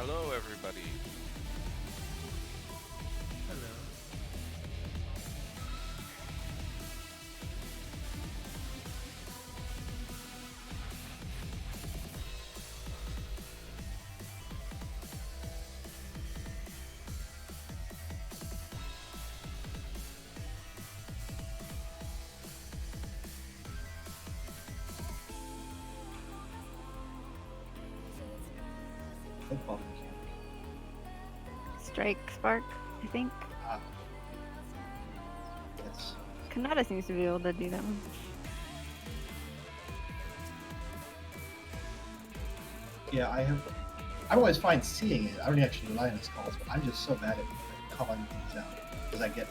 Hello, everybody. Hello. Football mechanic. Strike Spark, I think. Ah, yes. Kanata seems to be able to do that one. Yeah, I'm always fine seeing it. I don't actually rely on his calls, but I'm just so bad at calling things out because I get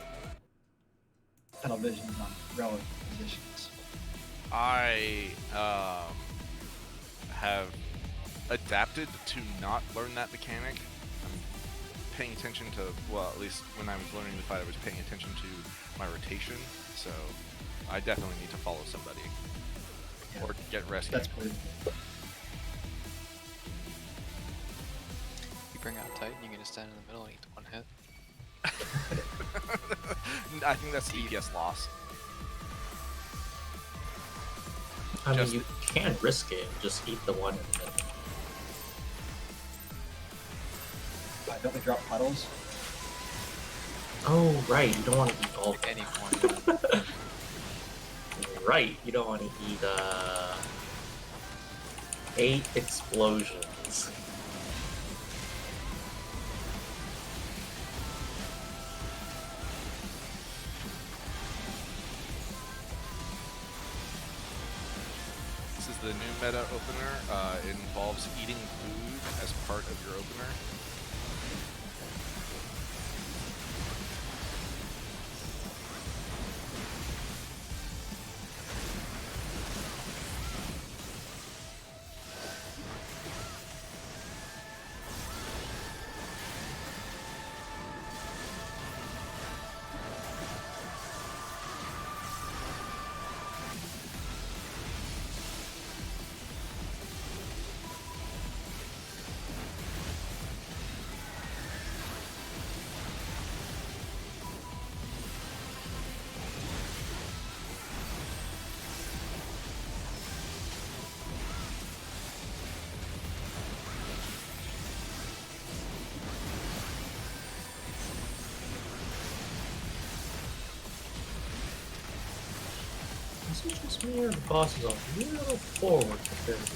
tunnel visions on relative positions. I have adapted to not learn that mechanic. I'm paying attention to, well, at least when I was learning the fight, I was paying attention to my rotation. So I definitely need to follow somebody Yeah, or get rescued. that's pretty. You bring out Titan, you can just stand in the middle and eat the one hit. I think that's DPS loss. I Just- mean, you can risk it and just eat the one and then. Don't we drop puddles? Oh, right, you don't want to eat all. At any point. Right, you don't want to eat 8 explosions. This is the new meta opener. It involves eating food as part of your opener. Is it just me or the boss is a little forward compared to.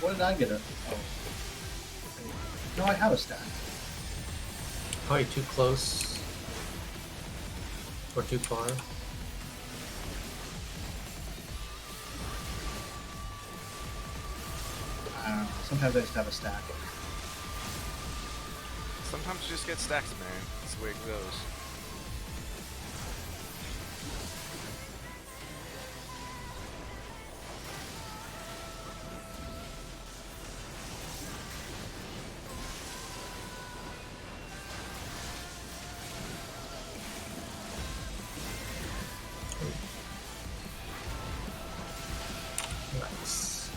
What did I get? Oh. No, I have a stack. Probably too close. Or too far. I don't know. Sometimes I just have a stack. Sometimes you just get stacks, man. That's the way it goes. Nice.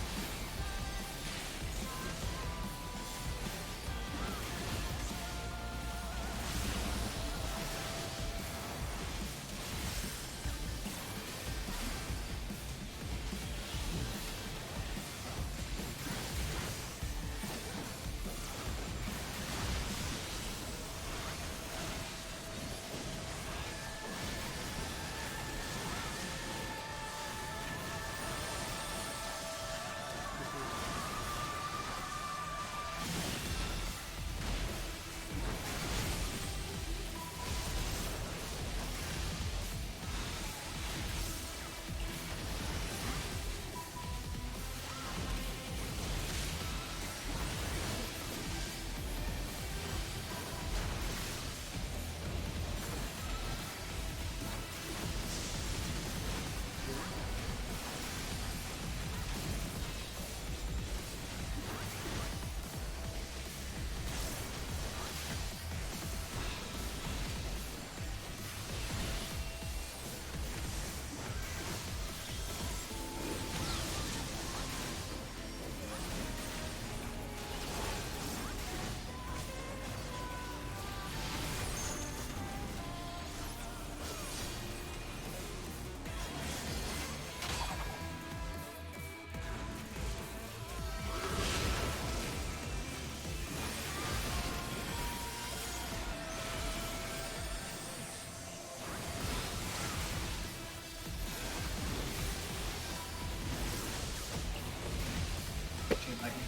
Chain lightning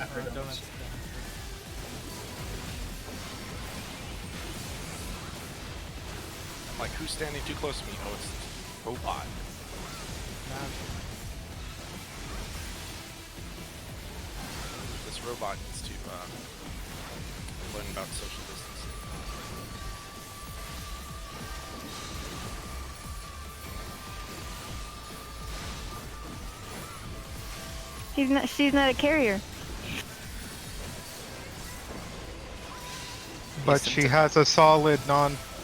after it Don't goes. I'm like, who's standing too close to me? Oh, it's this robot. This robot needs to learn about social distancing. She's not a carrier. But she has a solid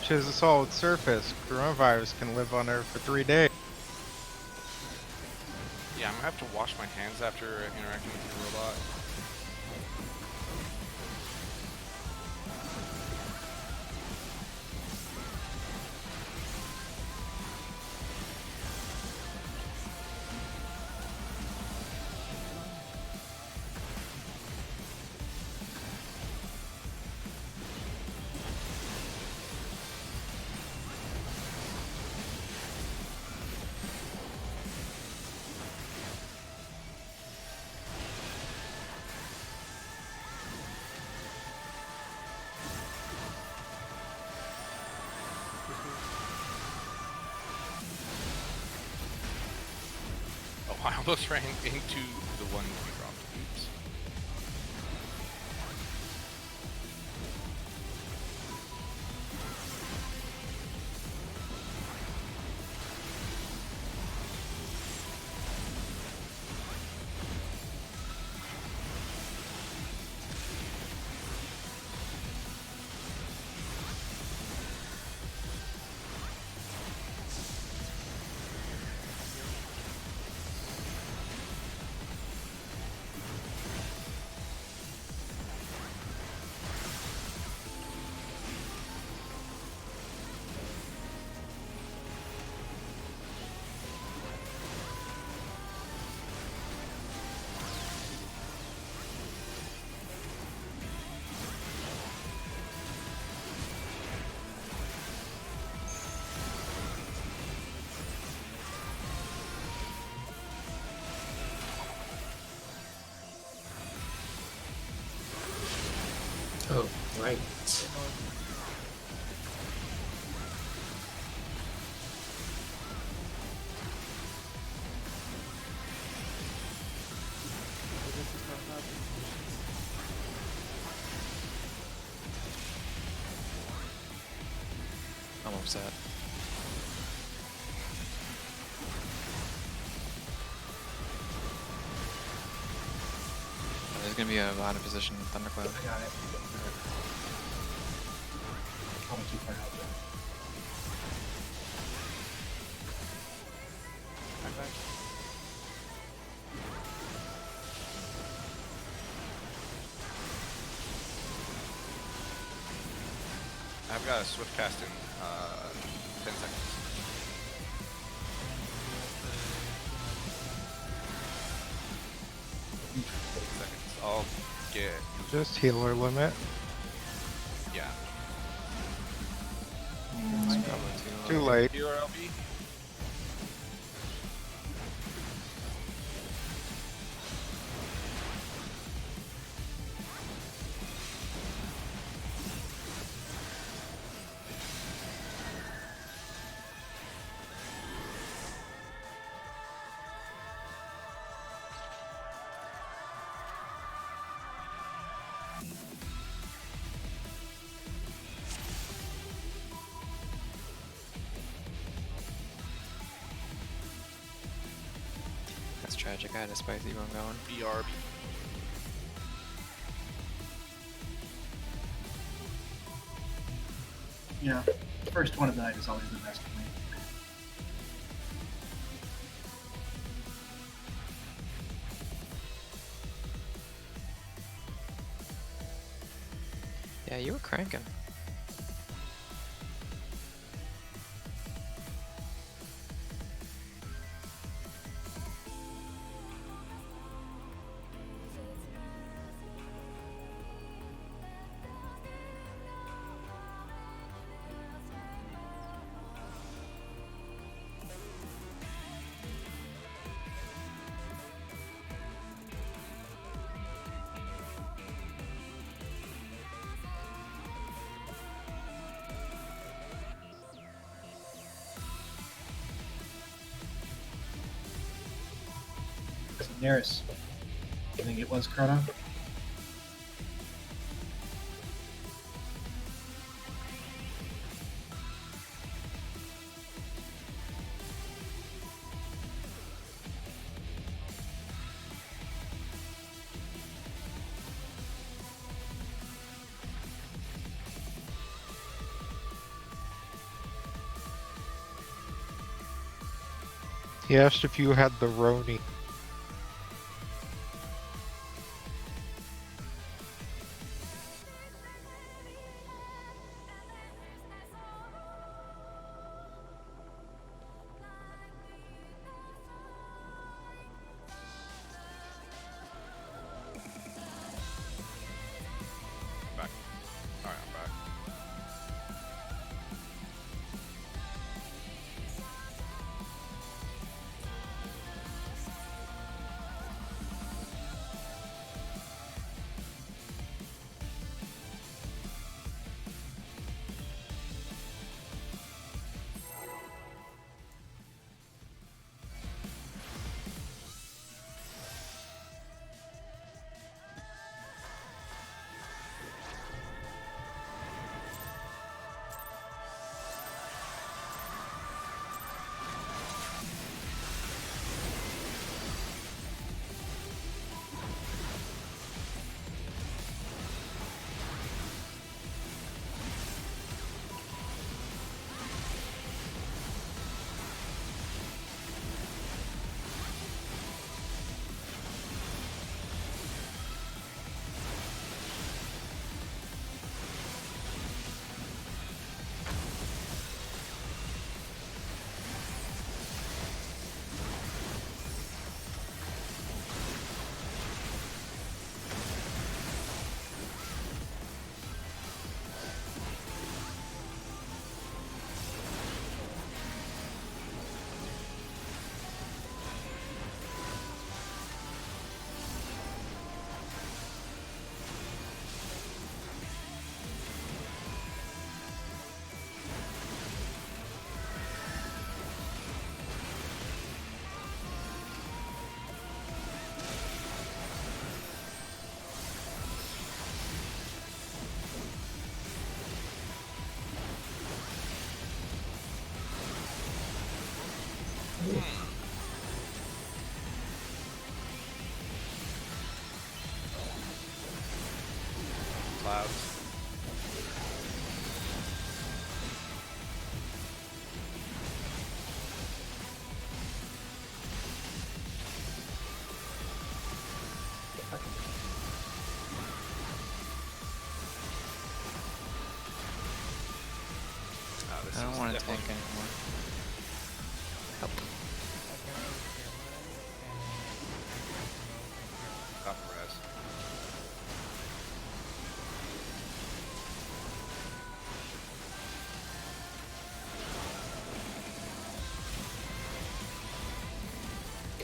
she has a solid surface. Coronavirus can live on her for 3 days. Yeah, I'm gonna have to wash my hands after interacting with the robot. Oh, I almost ran into the one we dropped. Oops. Oh, right. I'm upset. There's gonna be a out of position thundercloud. I got it. I'm too far out there. I've got a swift cast in 10 seconds. I'll get, Just healer limit. yeah. It's probably Too late. URLB? That's tragic. I had a spicy one going. BRB. Yeah, first one of the night is always the best for me. Yeah, you were cranking. Nearest. I think it was Chrono. He asked if you had the Roni. Back. Alright, I'm back. Clouds. Oh, this I don't is want to definitely- tank anymore. Help. Copper res.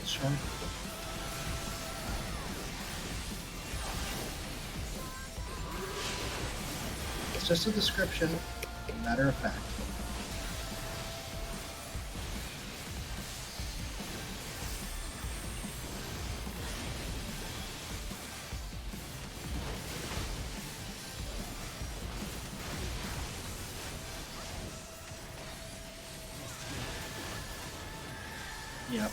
Sure. It's just a description, matter of fact. Yep.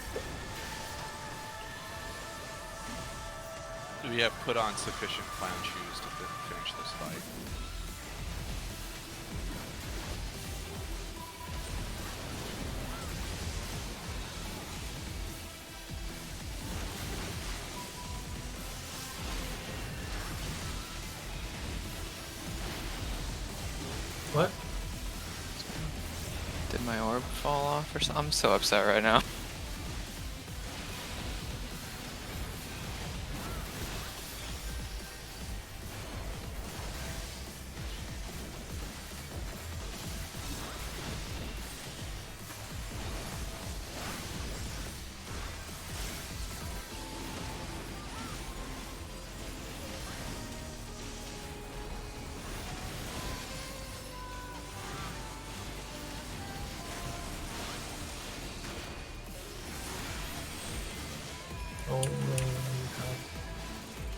We have put on sufficient clown shoes to finish this fight. What? Did my orb fall off or something? I'm so upset right now. Oh no.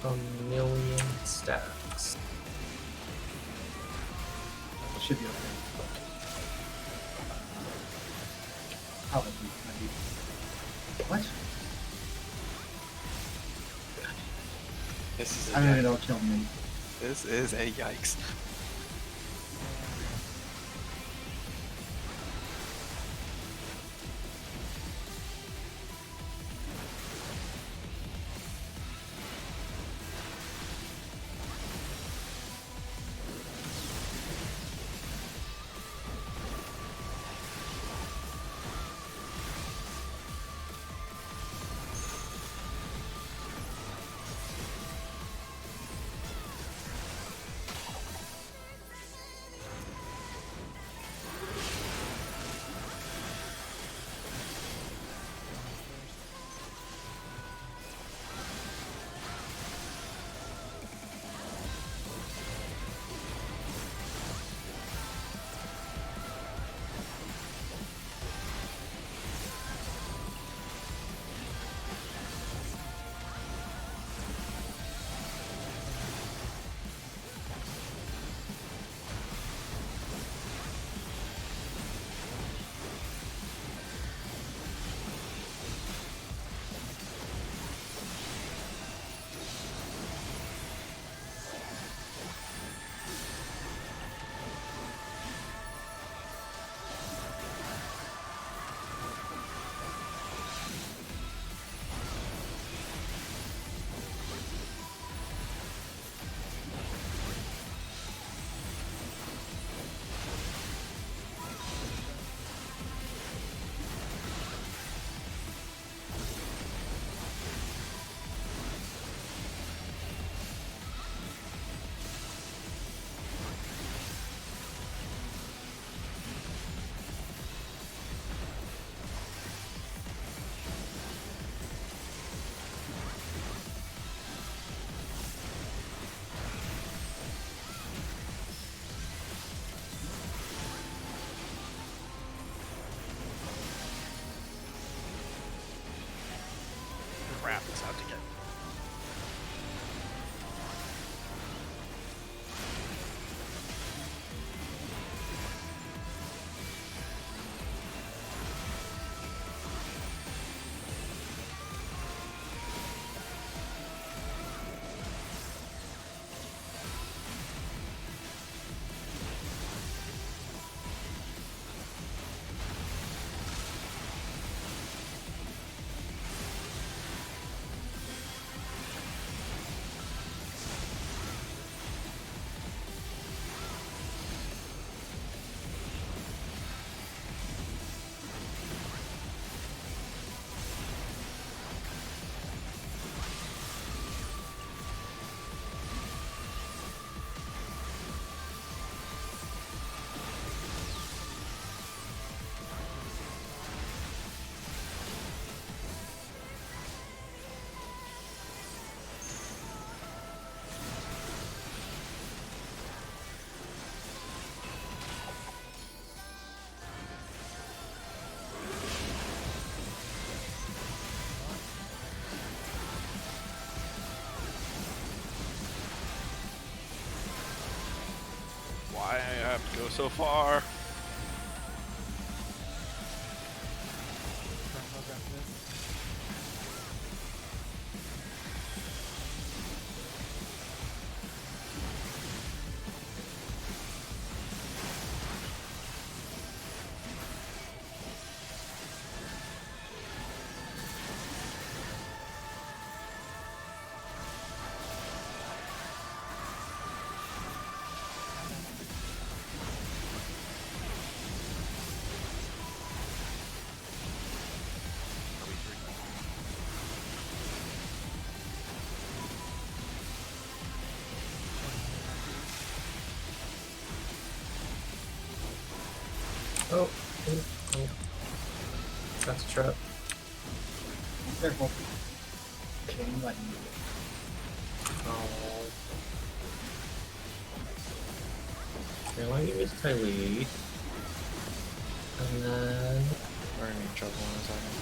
a million stacks. Should be okay. Probably. Maybe. What? This is I a don't even yikes. know what killed me. This is a yikes. Crap, it's out to get. Why I have to go so far? Oh, oh, oh. That's a trap. Careful. Chain lightning. Oh. Okay, let me use Tylee. And then... We're gonna be in trouble in a second.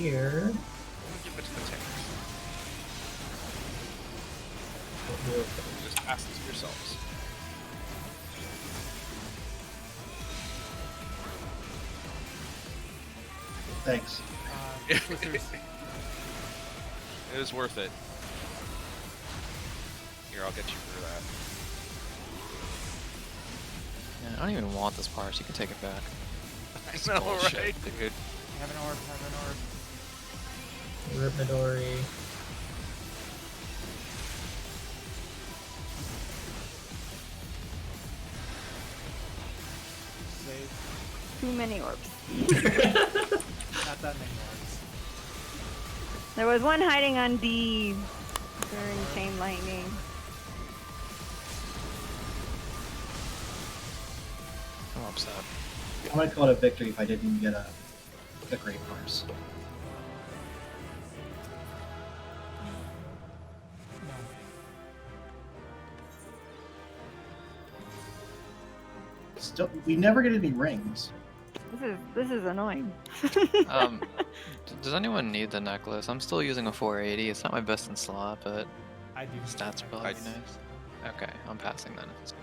here. I'm gonna give it to the tanks. Just pass this yourselves. Thanks. Sisters. It was worth it. Here, I'll get you for that. Yeah, I don't even want this parse. You can take it back. I know, Bullshit, right? dude. Have an orb, have an orb. Midori. Save. Too many orbs. Not that many orbs. There was one hiding on D during Chain Lightning. I'm upset. I might call it a victory if I didn't get a great horse. No. Still, we never get any rings. This is annoying. Does anyone need the necklace? I'm still using a 480. It's not my best in slot, but I do. stats are probably nice. Okay, I'm passing then. If it's...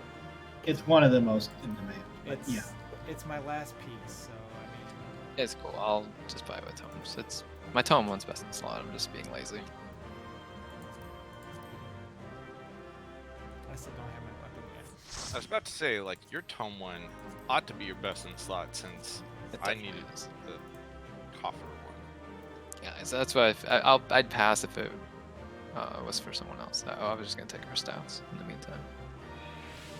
It's one of the most in demand. But It's, yeah, it's my last piece, so I mean, It's cool. I'll just buy it with tomes. It's my tome one's best in slot. I'm just being lazy. I still don't have my weapon yet. I was about to say, like, your tome one ought to be your best in slot since It I definitely needed is. the coffer one. Yeah, so that's why I'd pass if it was for someone else. I was just gonna take our stats in the meantime.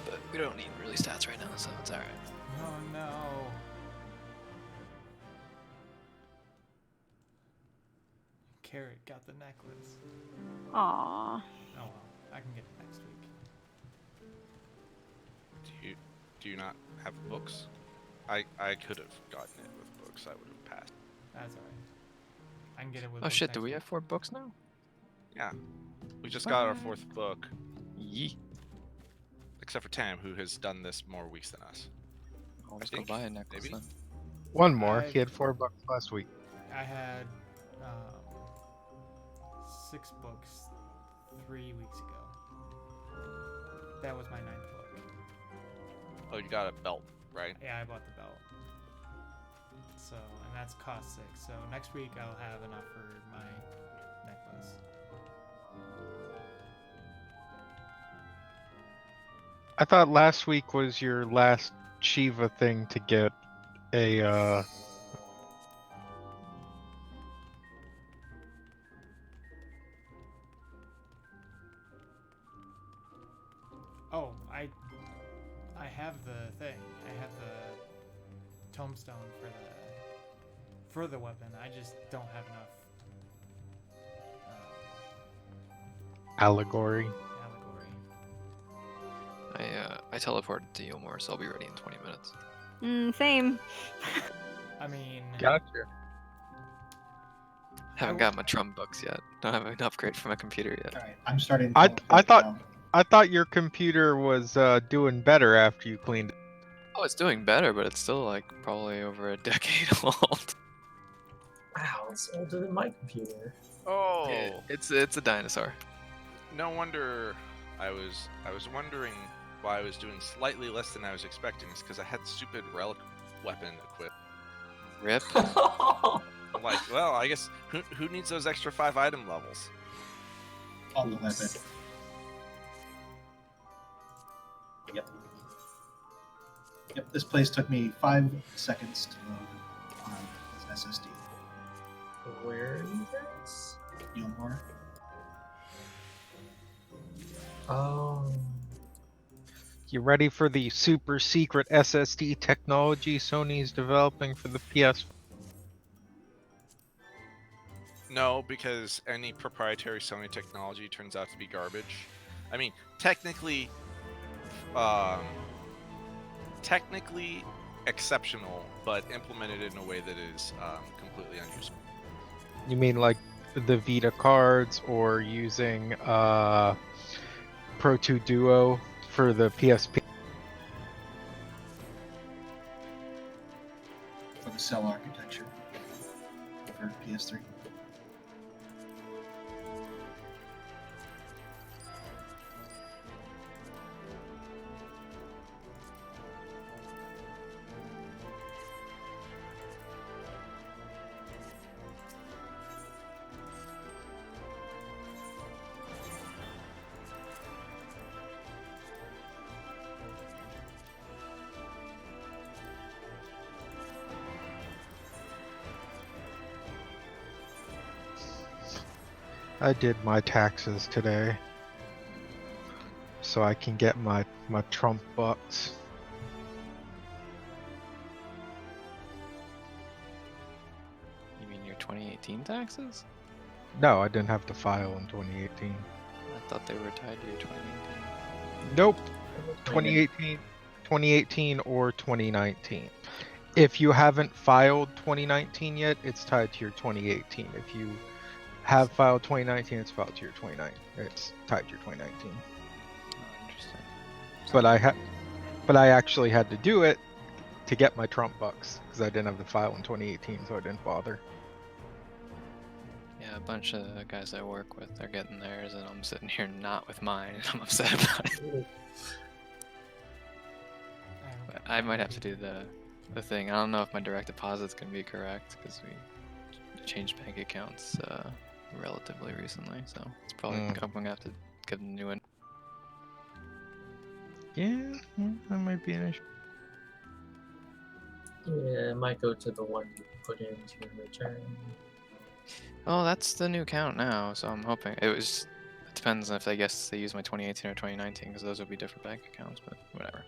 But we don't need really stats right now, so it's alright. Oh no. Carrot got the necklace. Aww. Oh well, I can get it next week. Do you not have books? I could have gotten it with books. I would have passed. That's alright. I can get it with. Oh books shit, next do we week. have 4 books now? Yeah, we just got our 4th book, Yee. except for Tam, who has done this more weeks than us. I'll just think, go buy a necklace maybe. then. One more. I- He had $4 last week. I had 6 books 3 weeks ago. That was my 9th book. Oh, you got a belt, right? Yeah, I bought the belt. So, and that's cost 6. So next week I'll have enough for my necklace. I thought last week was your last Shiva thing to get a Oh, I have the thing. I have the tombstone for the weapon. I just don't have enough allegory. allegory. I teleported to Yilmore, so I'll be ready in 20 minutes. Same. I mean, Gotcha. Haven't got my Trump books yet. Don't have an upgrade for my computer yet. all right. I'm starting. I teleport thought- now. I thought your computer was doing better after you cleaned it. Oh, it's doing better, but it's still like probably over a decade old. Wow, it's older than my computer. Oh, It's a dinosaur. no wonder. I was wondering why I was doing slightly less than I was expecting. It's because I had stupid relic weapon equipped. Rip. I'm like, well, I guess who needs those extra 5 item levels? On the weapon. Yep. Yep. This place took me 5 seconds to load on his SSD. Where are you guys? Gilmore. Oh. You ready for the super secret SSD technology Sony's developing for the PS? No, because any proprietary Sony technology turns out to be garbage. I mean, technically exceptional, but implemented in a way that is completely unusable. You mean like the Vita cards or using Pro 2 Duo for the PSP? For the cell architecture. for PS3. I did my taxes today, so I can get my Trump bucks. You mean your 2018 taxes? No, I didn't have to file in 2018. I thought they were tied to your 2018. Nope. 2018 or 2019. If you haven't filed 2019 yet, it's tied to your 2018. If you have filed 2019, it's filed to your 2019. It's tied to your 2019. Oh, interesting. But I actually had to do it to get my Trump bucks because I didn't have to file in 2018, so I didn't bother. Yeah, a bunch of the guys I work with, they're getting theirs, and I'm sitting here not with mine, and I'm upset about it. But I might have to do the thing. I don't know if my direct deposit's gonna be correct because we changed bank accounts relatively recently, so it's probably I'm gonna have to get a new one. Yeah, that might be an issue. Yeah, it might go to the one you put into return. Oh, that's the new count now, so I'm hoping it depends on if I guess they use my 2018 or 2019 because those would be different bank accounts, but whatever.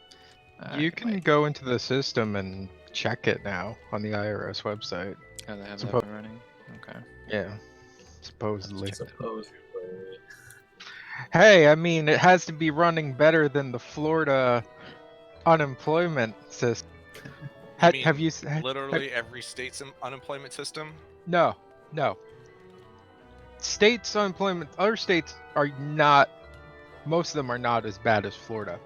You can go into the system and check it now on the IRS website. Oh, they have that up and running. Okay. Yeah, supposedly. Supposedly. Hey, I mean, it has to be running better than the Florida unemployment system. Have you literally every state's unemployment system? No. States unemployment, other states are not, most of them are not as bad as Florida.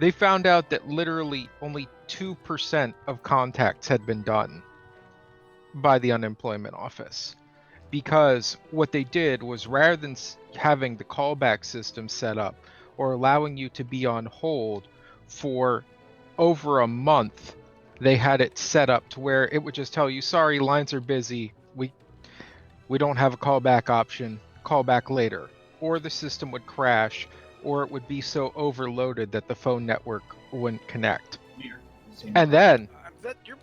They found out that literally only 2% of contacts had been done by the unemployment office. Because what they did was rather than having the callback system set up or allowing you to be on hold for over a month, they had it set up to where it would just tell you, sorry, lines are busy. We don't have a callback option. Call back later. Or the system would crash, or it would be so overloaded that the phone network wouldn't connect. Weird. And then You're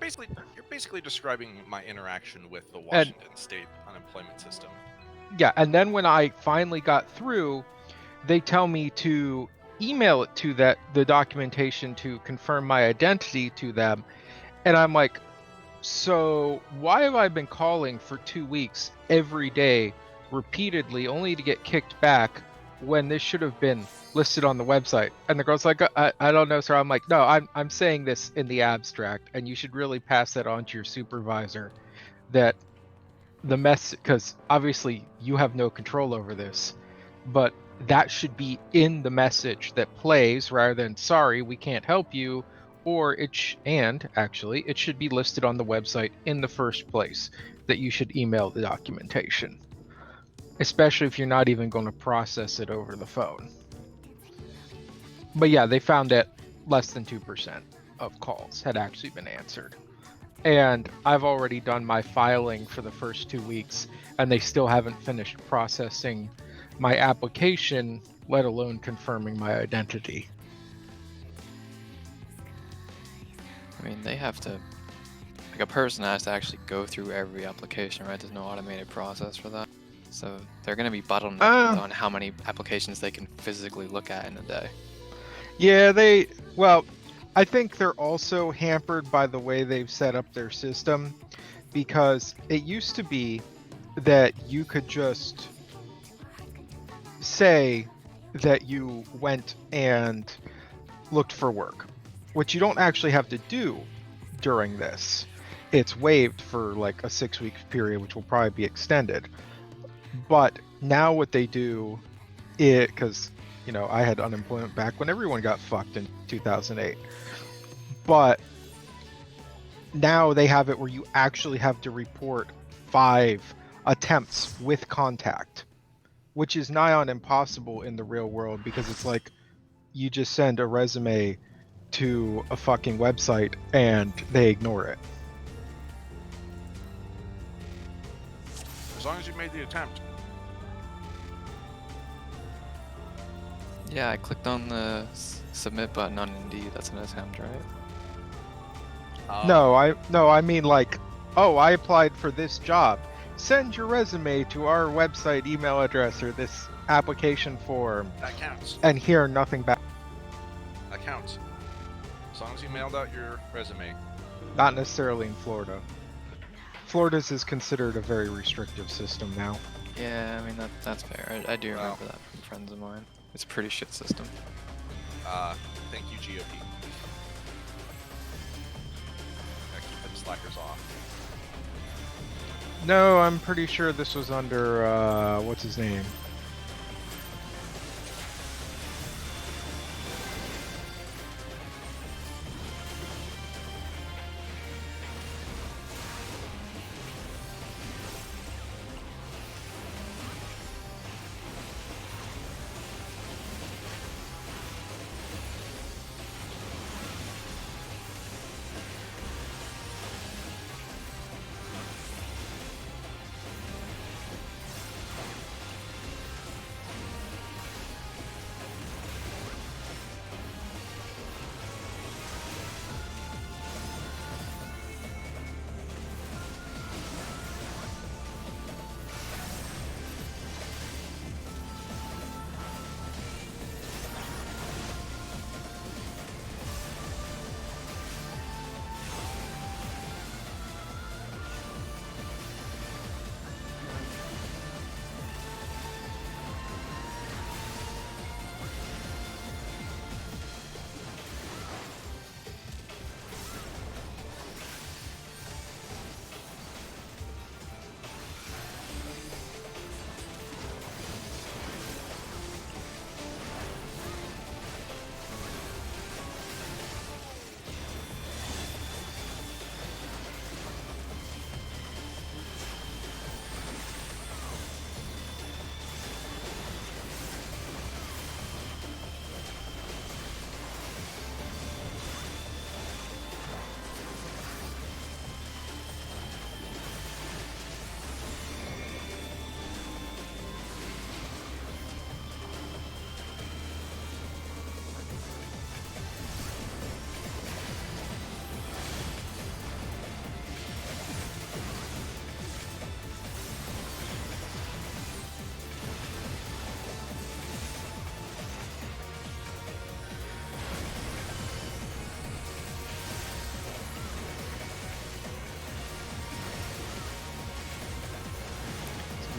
basically describing my interaction with the Washington State unemployment system. Yeah, and then when I finally got through, they tell me to email it to the documentation to confirm my identity to them. And I'm like, so why have I been calling for 2 weeks every day repeatedly only to get kicked back when this should have been listed on the website? And the girl's like, I don't know, sir. I'm like, no, I'm saying this in the abstract, and you should really pass that on to your supervisor, that the mess, because obviously you have no control over this, but that should be in the message that plays rather than, sorry, we can't help you. Or it should be listed on the website in the first place that you should email the documentation, especially if you're not even going to process it over the phone. But yeah, they found that less than 2% of calls had actually been answered. And I've already done my filing for the first 2 weeks, and they still haven't finished processing my application, let alone confirming my identity. I mean, they have to, like, a person has to actually go through every application, right? There's no automated process for that. So they're going to be bottlenecked on how many applications they can physically look at in a day. Yeah, I think they're also hampered by the way they've set up their system, because it used to be that you could just say that you went and looked for work, which you don't actually have to do during this. It's waived for like a 6-week period, which will probably be extended. But now what they do, because I had unemployment back when everyone got fucked in 2008. But now they have it where you actually have to report 5 attempts with contact, which is nigh on impossible in the real world because it's like you just send a resume to a fucking website and they ignore it. As long as you made the attempt. Yeah, I clicked on the submit button on Indeed. That's an attempt, right? No, I mean like, oh, I applied for this job. Send your resume to our website email address or this application form That counts. and hear nothing back. That counts. As long as you mailed out your resume. Not necessarily in Florida. Florida's is considered a very restrictive system now. Yeah, I mean that's fair. I do Well. remember that from friends of mine. It's a pretty shit system. Thank you, GOP. Gotta keep them slackers off. No, I'm pretty sure this was under, what's his name?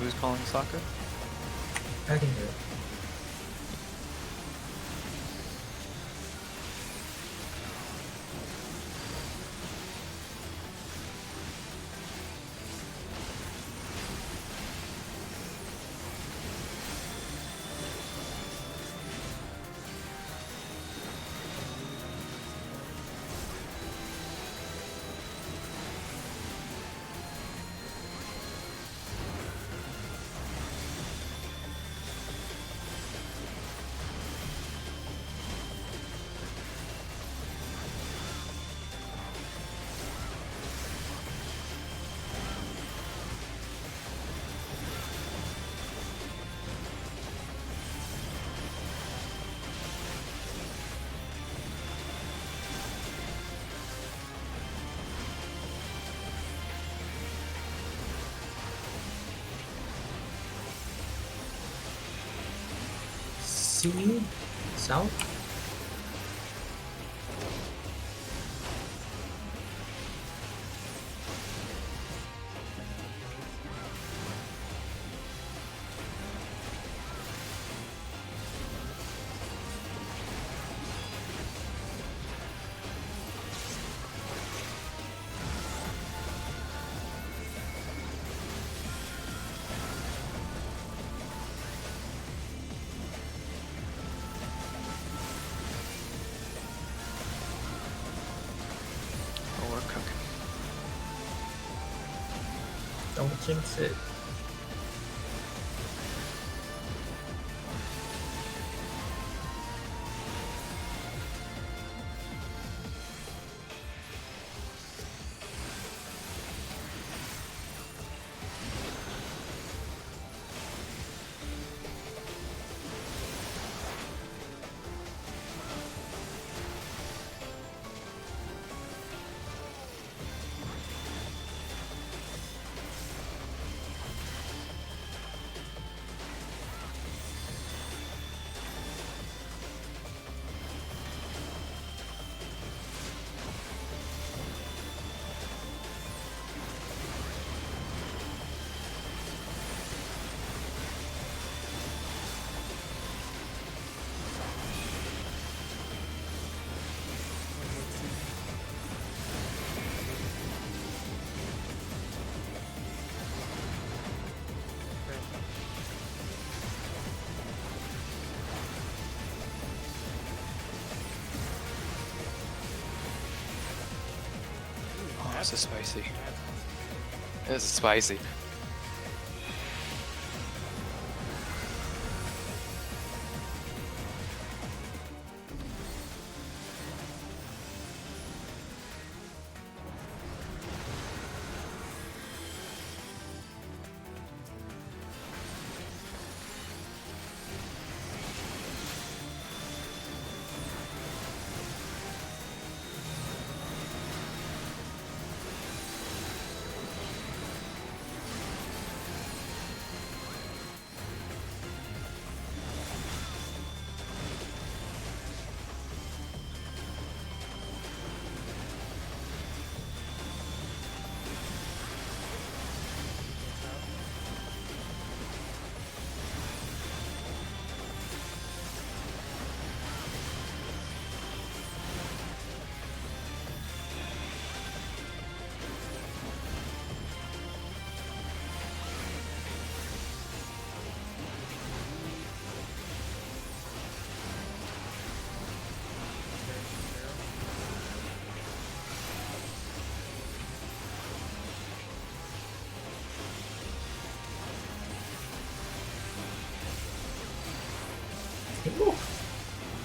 Who's calling soccer? I can hear it. See? South? jinx it. Oh, this is spicy. This is spicy.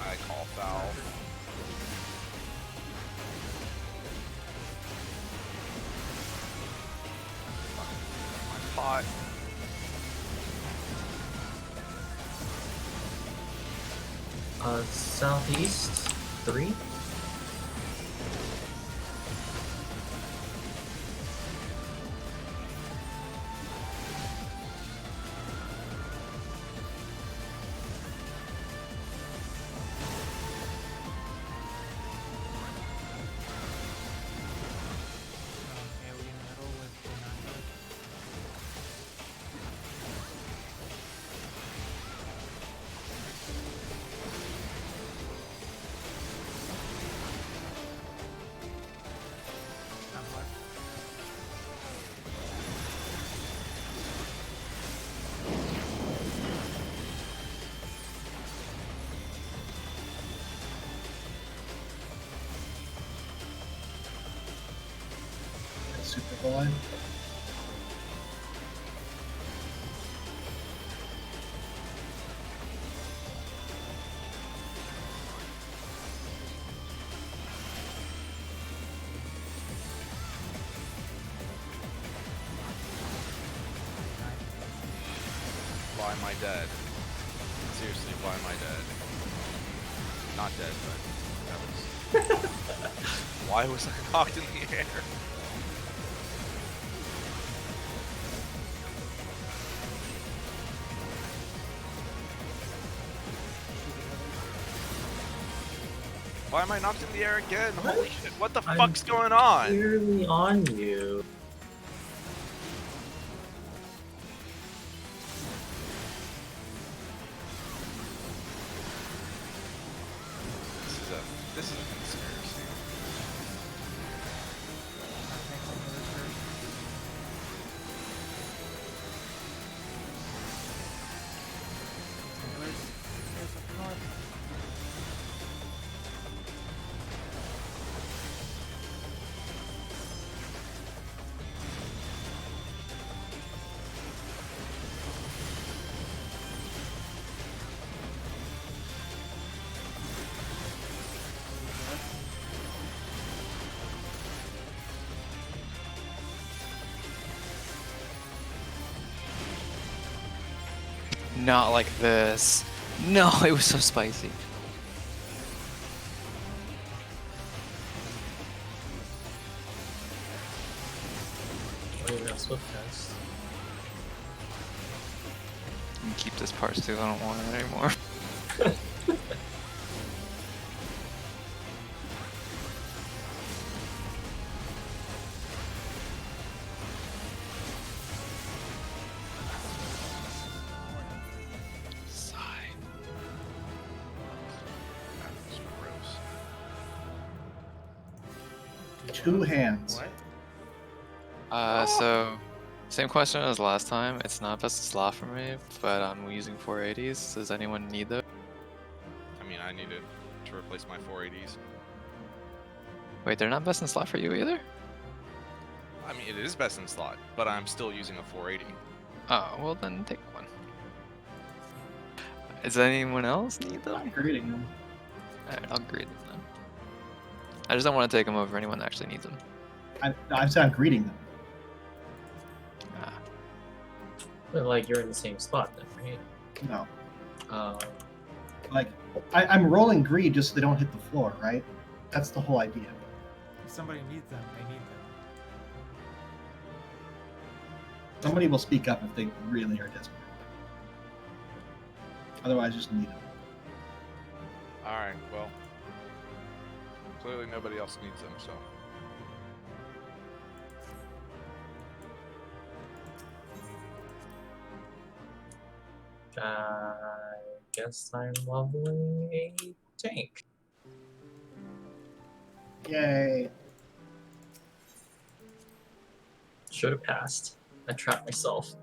I call foul. My pot. Southeast 3. Okay, we in the middle with the knockout. Not much. Super Bowl. Why am I dead? Seriously, why am I dead? Not dead, but that was. Why was I knocked in the air? Why am I knocked in the air again? Holy shit, what the I'm fuck's going on? Clearly on you. This is a conspiracy. There's a card. Not like this. No, it was so spicy. Don't even have swift test. You can keep this part too, I don't want it anymore. Sigh. That was gross. Two hands. What? So same question as last time. It's not best of slot for me, but I'm using 480s. Does anyone need those? I mean, I needed to replace my 480s. Wait, they're not best in slot for you either? I mean, it is best in slot, but I'm still using a 480. Oh, well then take one. Does anyone else need I'm them? greeting them. Alright, I'll grade them then. I just don't want to take them over anyone that actually needs them. I'm saying I'm greeting them. Ah. But like you're in the same spot then, right? No. Um, Like, I'm rolling greed just so they don't hit the floor, right? That's the whole idea. If somebody needs them, they need them. Somebody will speak up if they really are desperate. Otherwise, just need them. Alright, well. Clearly nobody else needs them, so. I guess I'm leveling a tank. Yay. Should have passed. I trapped myself.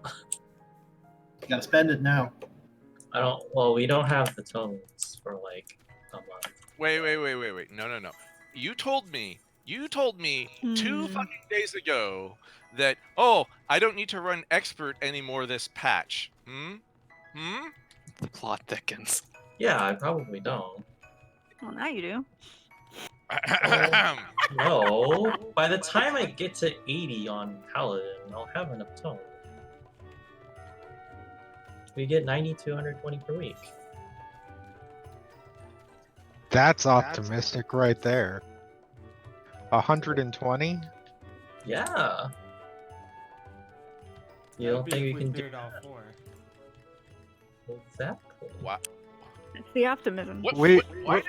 You gotta spend it now. I don't. Well, we don't have the tones for like a month. Wait. No. You told me 2 Hmm. fucking days ago that, oh, I don't need to run expert anymore this patch. The plot thickens. Yeah, I probably don't. Well, now you do. No. By the time I get to 80 on Paladin, I'll have enough tone. We get 90 to 120 per week. That's optimistic right there. 120? Yeah. You don't That'd be think if we we can do cleared all 4. exactly? Wow. It's the optimism. What? Wait, Why?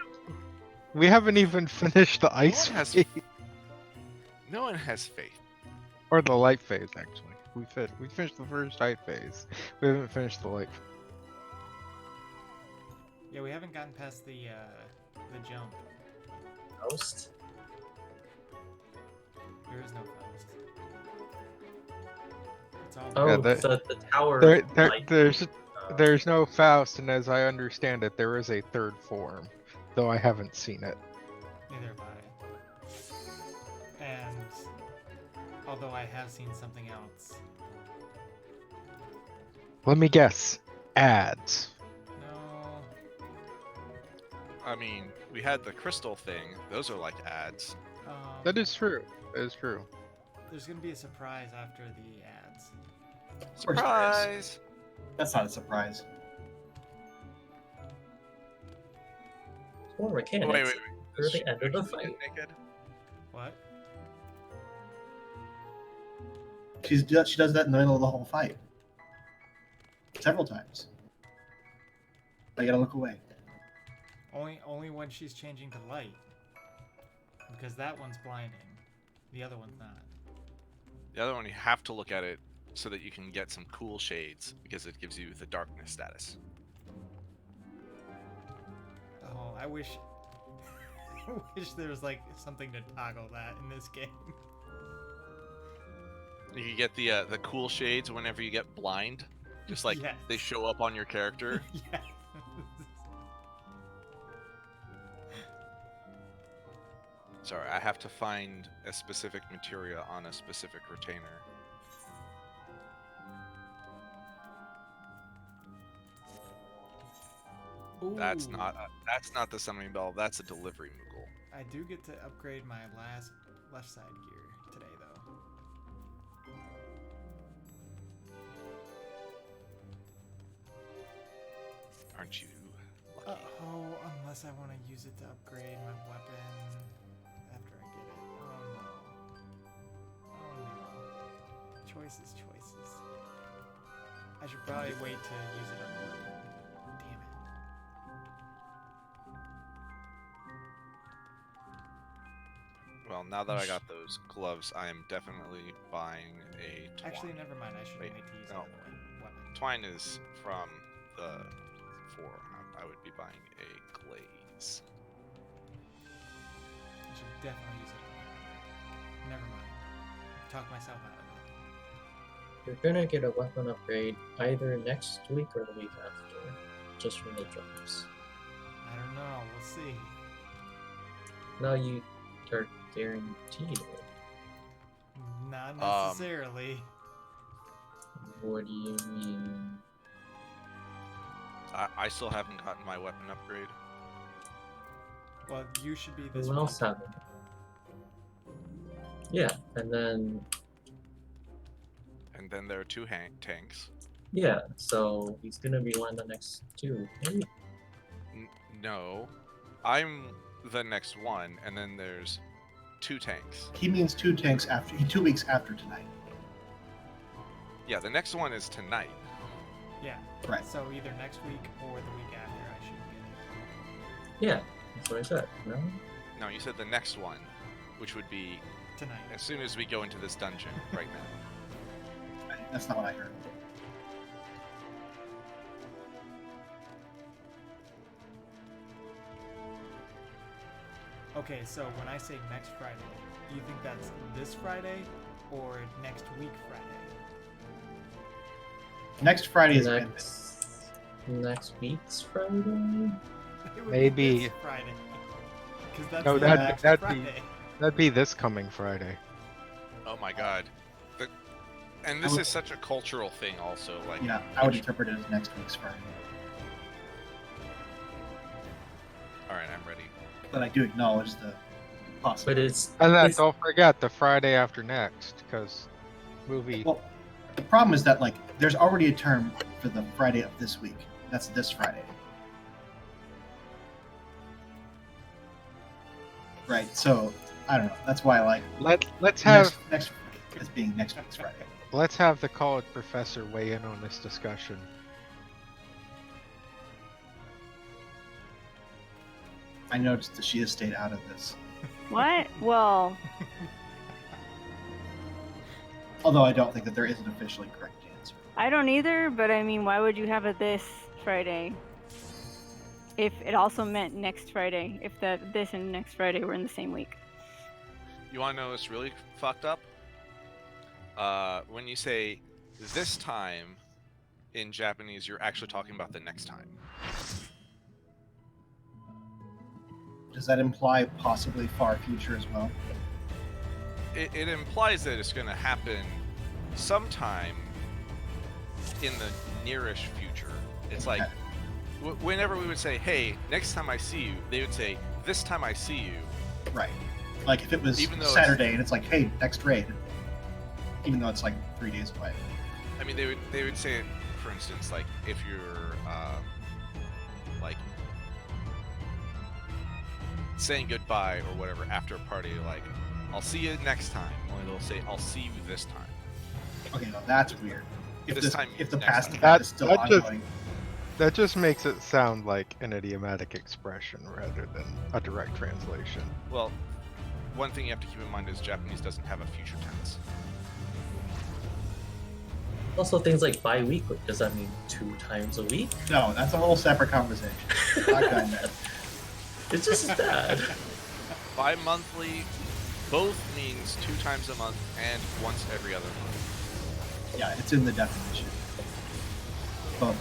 We haven't even finished the ice one has- phase. No one has faith. Or the light phase, actually. We finished the first light phase. We haven't finished the light. Yeah, we haven't gotten past the jump. Ghost? There is no Faust. It's all Oh, Yeah, the tower. light- There's no Faust, and as I understand it, there is a third form, though I haven't seen it. Neither have I. And although I have seen something else. Let me guess. Ads. No. I mean, we had the crystal thing. Those are like ads. That is true. That is true. There's gonna be a surprise after the ads. Of course there is. Surprise! That's not a surprise. More mechanics. Wait. For the end of the Is she fight. naked? What? She does that in the middle of the whole fight. Several times. I gotta look away. Only when she's changing to light. Because that one's blinding. The other one's not. The other one, you have to look at it so that you can get some cool shades because it gives you the darkness status. Oh, I wish I wish there was like something to toggle that in this game. You can get the cool shades whenever you get blind, just like Yes. they show up on your character. Yeah. Sorry, I have to find a specific materia on a specific retainer. That's Ooh. not the summoning bell. That's a delivery Moogle. I do get to upgrade my left side gear today, though. Aren't you lucky? Oh, unless I want to use it to upgrade my weapon after I get it. Oh no. Oh no. Choices. I should probably wait to use it on the weapon. Damn it. Well, now that I got those gloves, I am definitely buying a twine. Actually, never mind. I should wait to use no. another weapon. Twine is from the forearm. I would be buying a glaze. I should definitely use it on the weapon. Never mind. Talk myself out of it. You're gonna get a weapon upgrade either next week or the week after, just from the drops. I don't know. We'll see. Now you are guaranteed it. Not necessarily. What do you mean? I still haven't gotten my weapon upgrade. Well, you should be this Who week. else haven't? Yeah, and then And then there are two tanks. yeah, so he's gonna be one of the next two. Maybe. No, I'm the next one, and then there's two tanks. He means 2 tanks after 2 weeks after tonight. Yeah, the next one is tonight. Yeah. Right. So either next week or the week after, I should get Yeah, that's what I said. No. No, you said the next one, which would be it tonight. as soon as we go into this dungeon right now. That's not what I heard. Okay, so when I say next Friday, do you think that's this Friday or next week Friday? Next Friday is Midnight. Next week's Friday. It would Maybe. be this Friday. Because that's No, the that'd- next that'd be- Friday. That'd be this coming Friday. Oh my god. And this is such a cultural thing also, like Yeah, I would interpret it as next week's Friday. alright, I'm ready. But I do acknowledge the possibility. But it's And then it's- don't forget the Friday after next, because movie. Well, the problem is that like there's already a term for the Friday of this week. That's this Friday. Right. So I don't know. That's why I like Let's have next week as being next week's Friday. let's have the college professor weigh in on this discussion. I noticed that she has stayed out of this. What? Well, Although I don't think that there is an officially correct answer. I don't either, but I mean, why would you have it this Friday? If it also meant next Friday, if this and next Friday were in the same week. You wanna know what's really fucked up? When you say this time in Japanese, you're actually talking about the next time. Does that imply possibly far future as well? It implies that it's gonna happen sometime in the nearish future. It's like Okay. whenever we would say, "Hey, next time I see you," they would say, "This time I see you." Right. Like if it was Even though it's- Saturday and it's like, hey, next raid. Even though it's like 3 days away. I mean, they would say it, for instance, like if you're like saying goodbye or whatever after a party, like I'll see you next time. Only they'll say I'll see you this time. Okay, no, that's weird. This time if the next past time. event is still That just- ongoing. That just makes it sound like an idiomatic expression rather than a direct translation. Well, one thing you have to keep in mind is Japanese doesn't have a future tense. also things like bi-weekly. Does that mean 2 times a week? No, that's a whole separate conversation. Not going there. It's just as bad. Bi-monthly both means 2 times a month and once every other month. Yeah, it's in the definition. Both.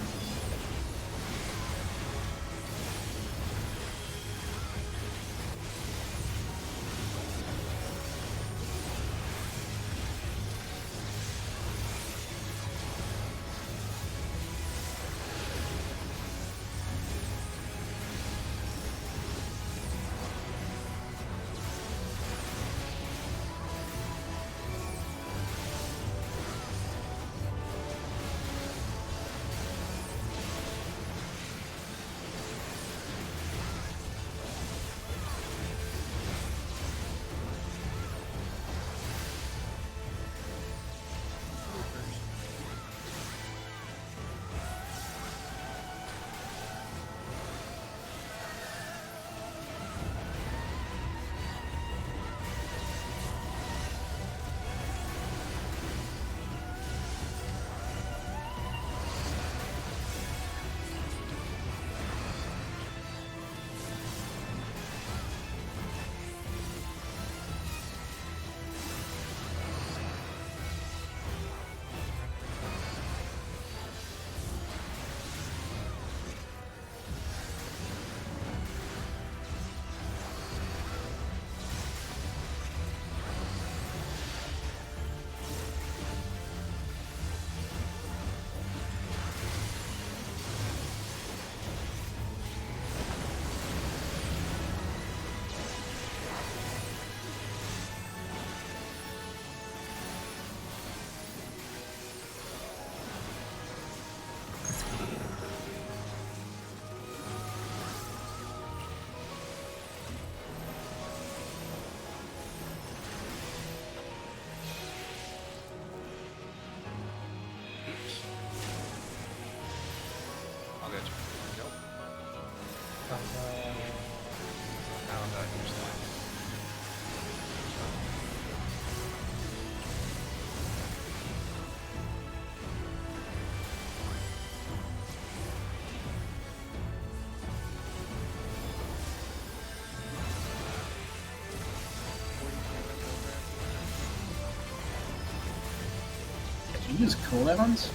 You use cooldowns?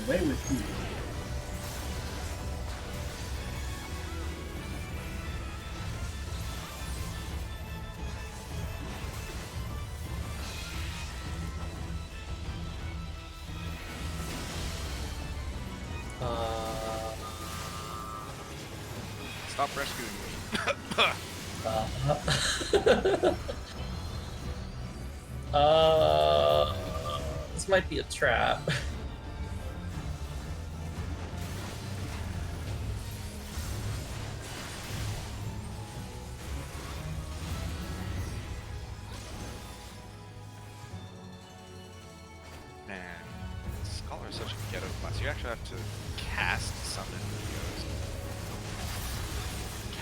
Away with you. Stop rescuing me. This might be a trap. Man, Scholar is such a ghetto class. You actually have to cast summon videos.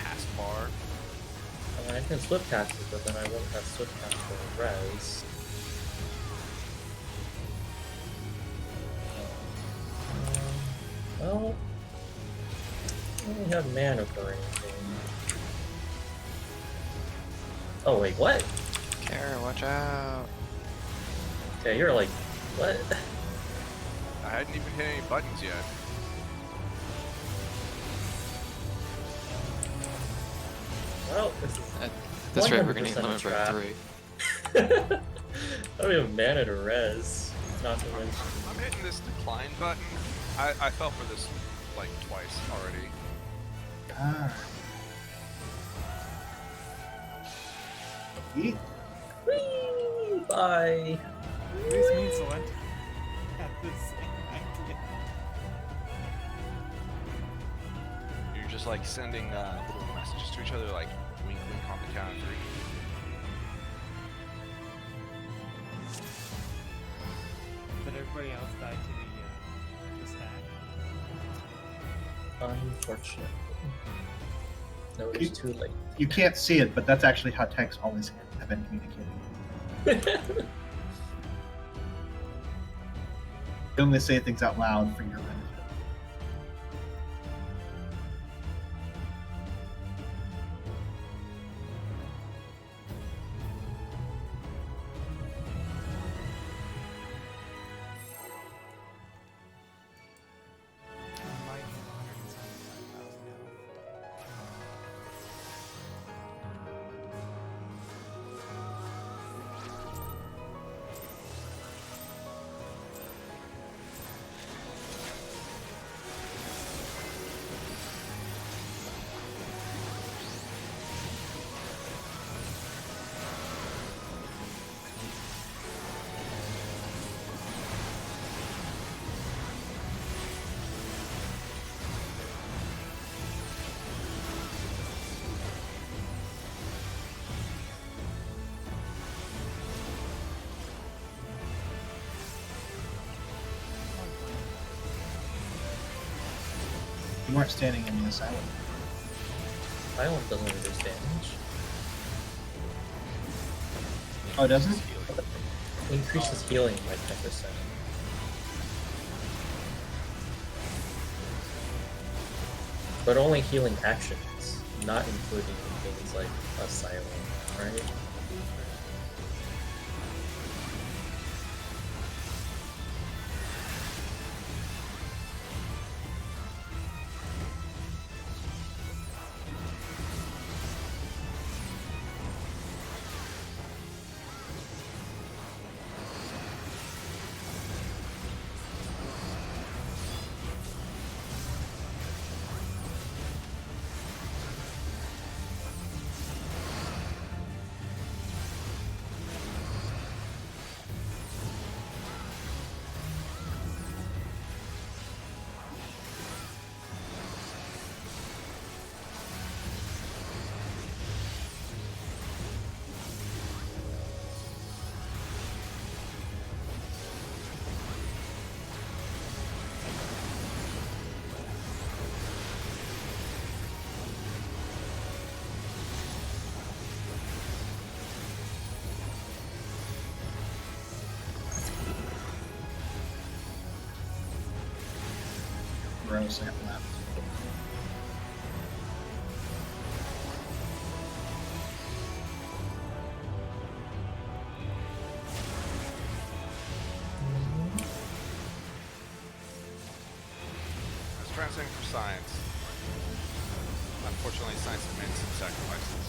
Cast bar. I can swift cast it, but then I won't have swift cast for res. Well, I don't really have mana for anything. Oh wait, what? Kara, watch out. Okay, you're like, what? I hadn't even hit any buttons yet. Well, this is At this rate, we're gonna need 100% limit break trap. 3. I don't even have mana to res. Not to mention. I'm hitting this decline button. I fell for this like twice already. Ah. Yeet. Whee! Bye. At least me and Celeste had the same idea. You're just like sending little messages to each other, like wink, wink on the count of 3. But everybody else died to the stack. Unfortunate. No, it was too late. You can't see it, but that's actually how texts always have been communicating. They only say things out loud for your benefit. I might hit 175,000 health. You weren't standing in the asylum. Island doesn't reduce damage. Oh, it doesn't? Increases healing by 10%. But only healing actions, not including things like asylum, right? second left. I was trying to sing for science. Unfortunately, science has made some sacrifices.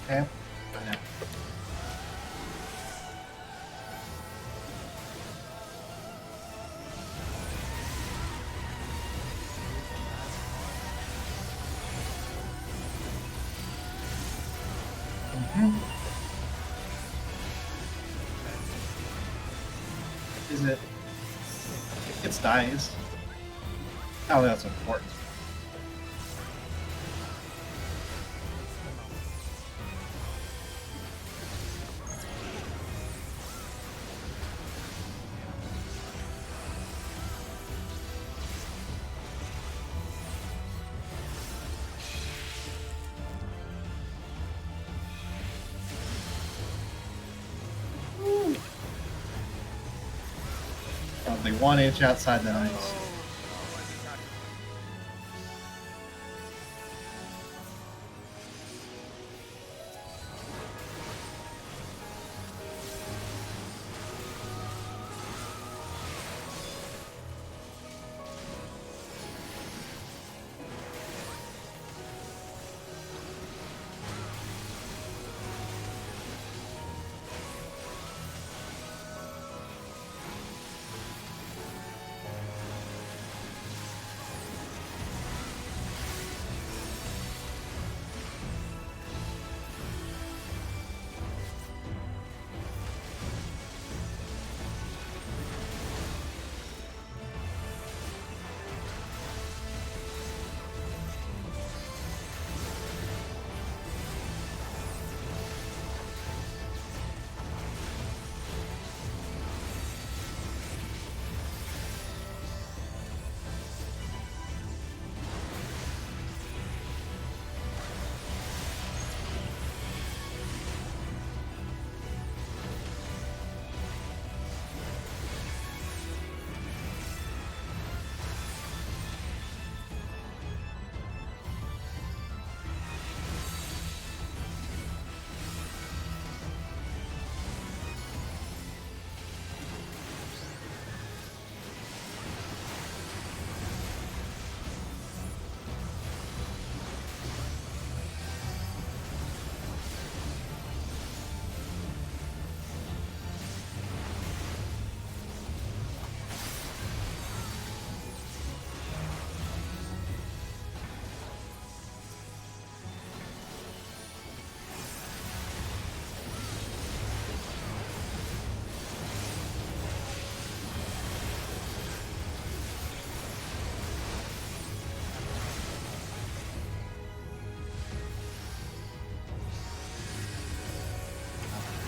Okay. I know. Is it? It's dies. Oh, that's important. Probably 1 inch outside the ice.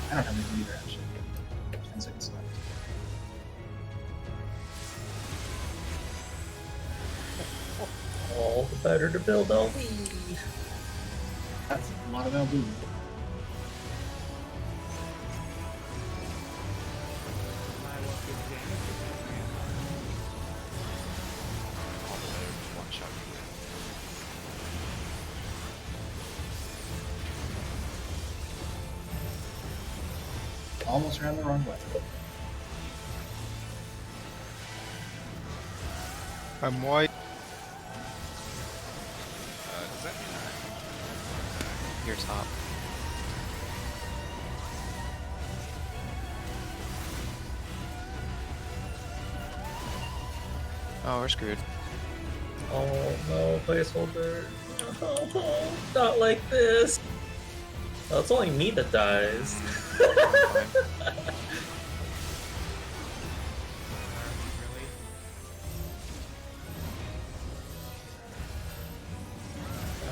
I don't have anything either, actually. 10 seconds left. All the better to build LV. That's a lot of LB. All the better just one shot. Almost ran the wrong way. I'm white. Does that mean Your top. Oh, we're screwed. Oh no, placeholder. No, not like this. Oh, it's only me that dies.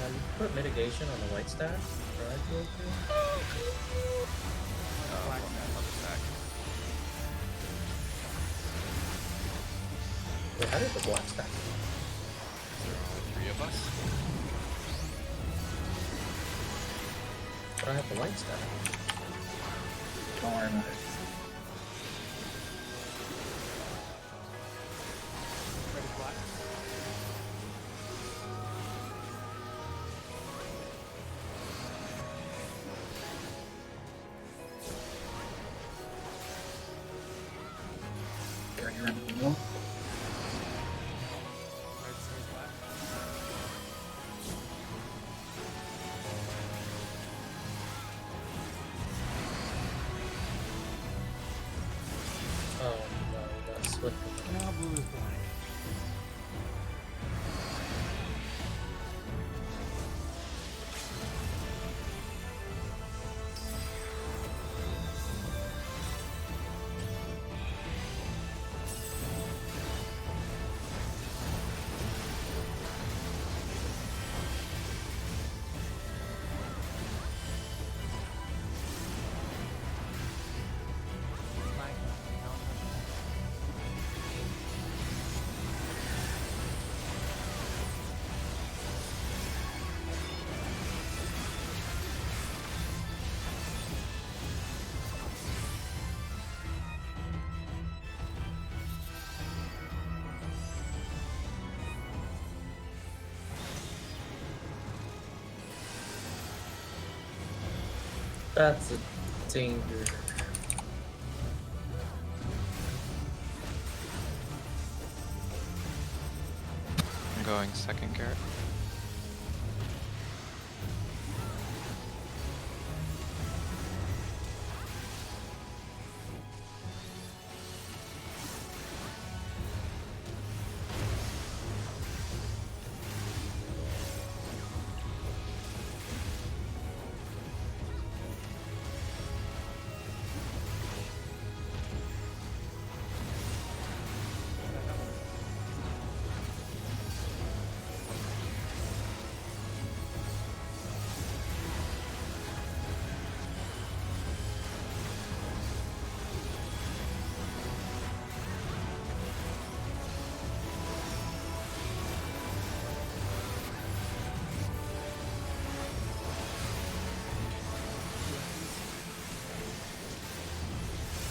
You put mitigation on the white stack. Right, wait, how did the black stack? there are only 3 of us? But I have the white stack. Don't worry about it. Now blue is blank. Blank. No, That's a danger. I'm going second Garrett.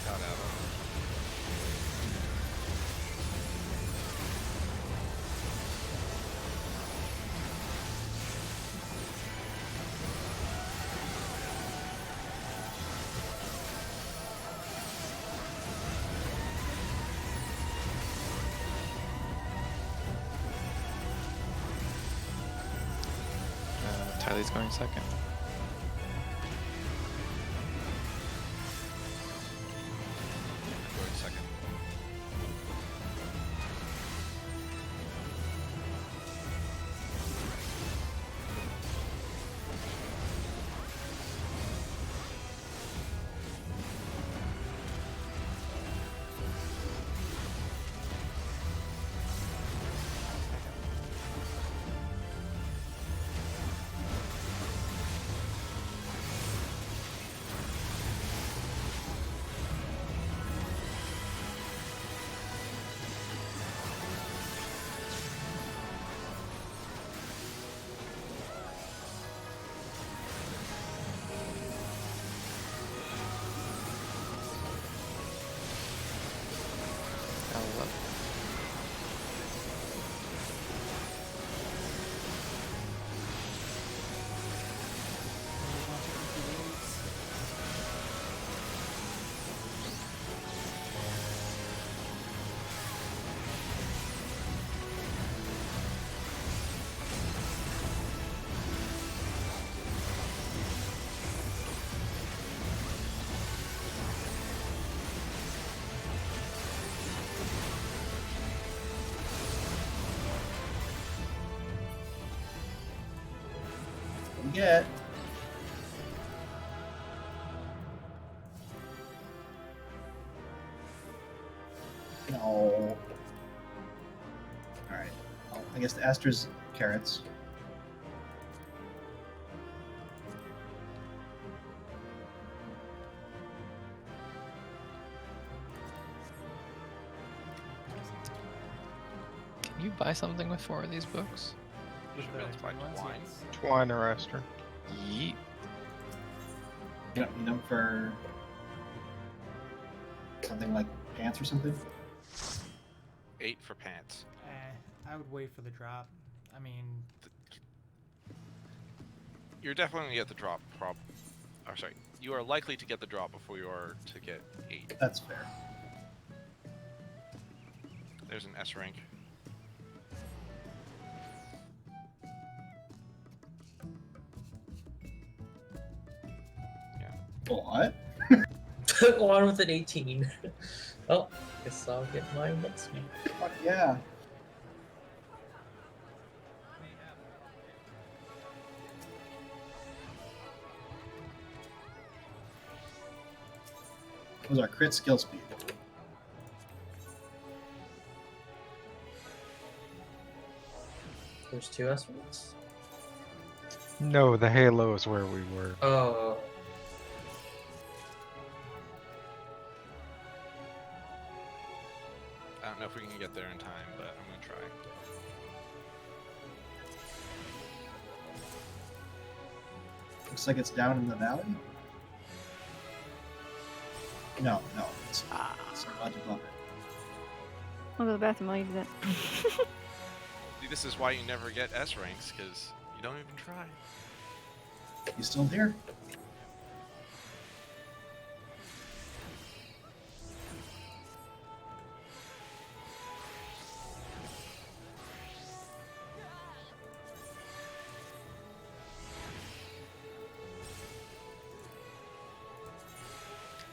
Got out of Tylee's going second. going second. L11. Get. No. Alright. Well, I guess the Aster's carrots. Can you buy something with 4 of these books? Should be able to buy twine. Twine or Esther. Yeet. You don't need them for something like pants or something? 8 for pants. I would wait for the drop. I mean, You're definitely gonna get the drop. Or sorry, you are likely to get the drop before you are to get 8. That's fair. There's an S rank. What? One with an 18. Oh, guess I'll get mine next week. Fuck yeah. What was our crit skill speed? There's 2 S-ranks? No, the Halo is where we were. Oh. I don't know if we can get there in time, but I'm gonna try. Looks like it's down in the valley. No, it's a lot above it. I'll go to the bathroom while you do that. See, this is why you never get S ranks, because you don't even try. You still here?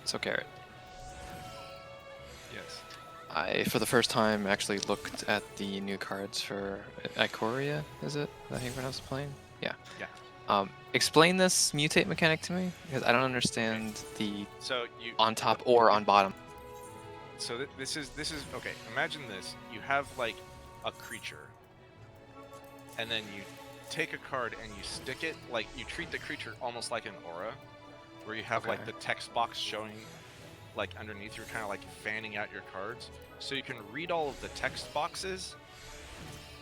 So Garrett, Yes. I for the first time actually looked at the new cards for Ikoria. Is it? Is that how you pronounce the plane? Yeah. Yeah. Explain this mutate mechanic to me because I don't understand the So you on top or on bottom. So this is okay. Imagine this: you have like a creature, and then you take a card and you stick it like you treat the creature almost like an aura, where you have like Okay. the text box showing like underneath. You're kind of like fanning out your cards, so you can read all of the text boxes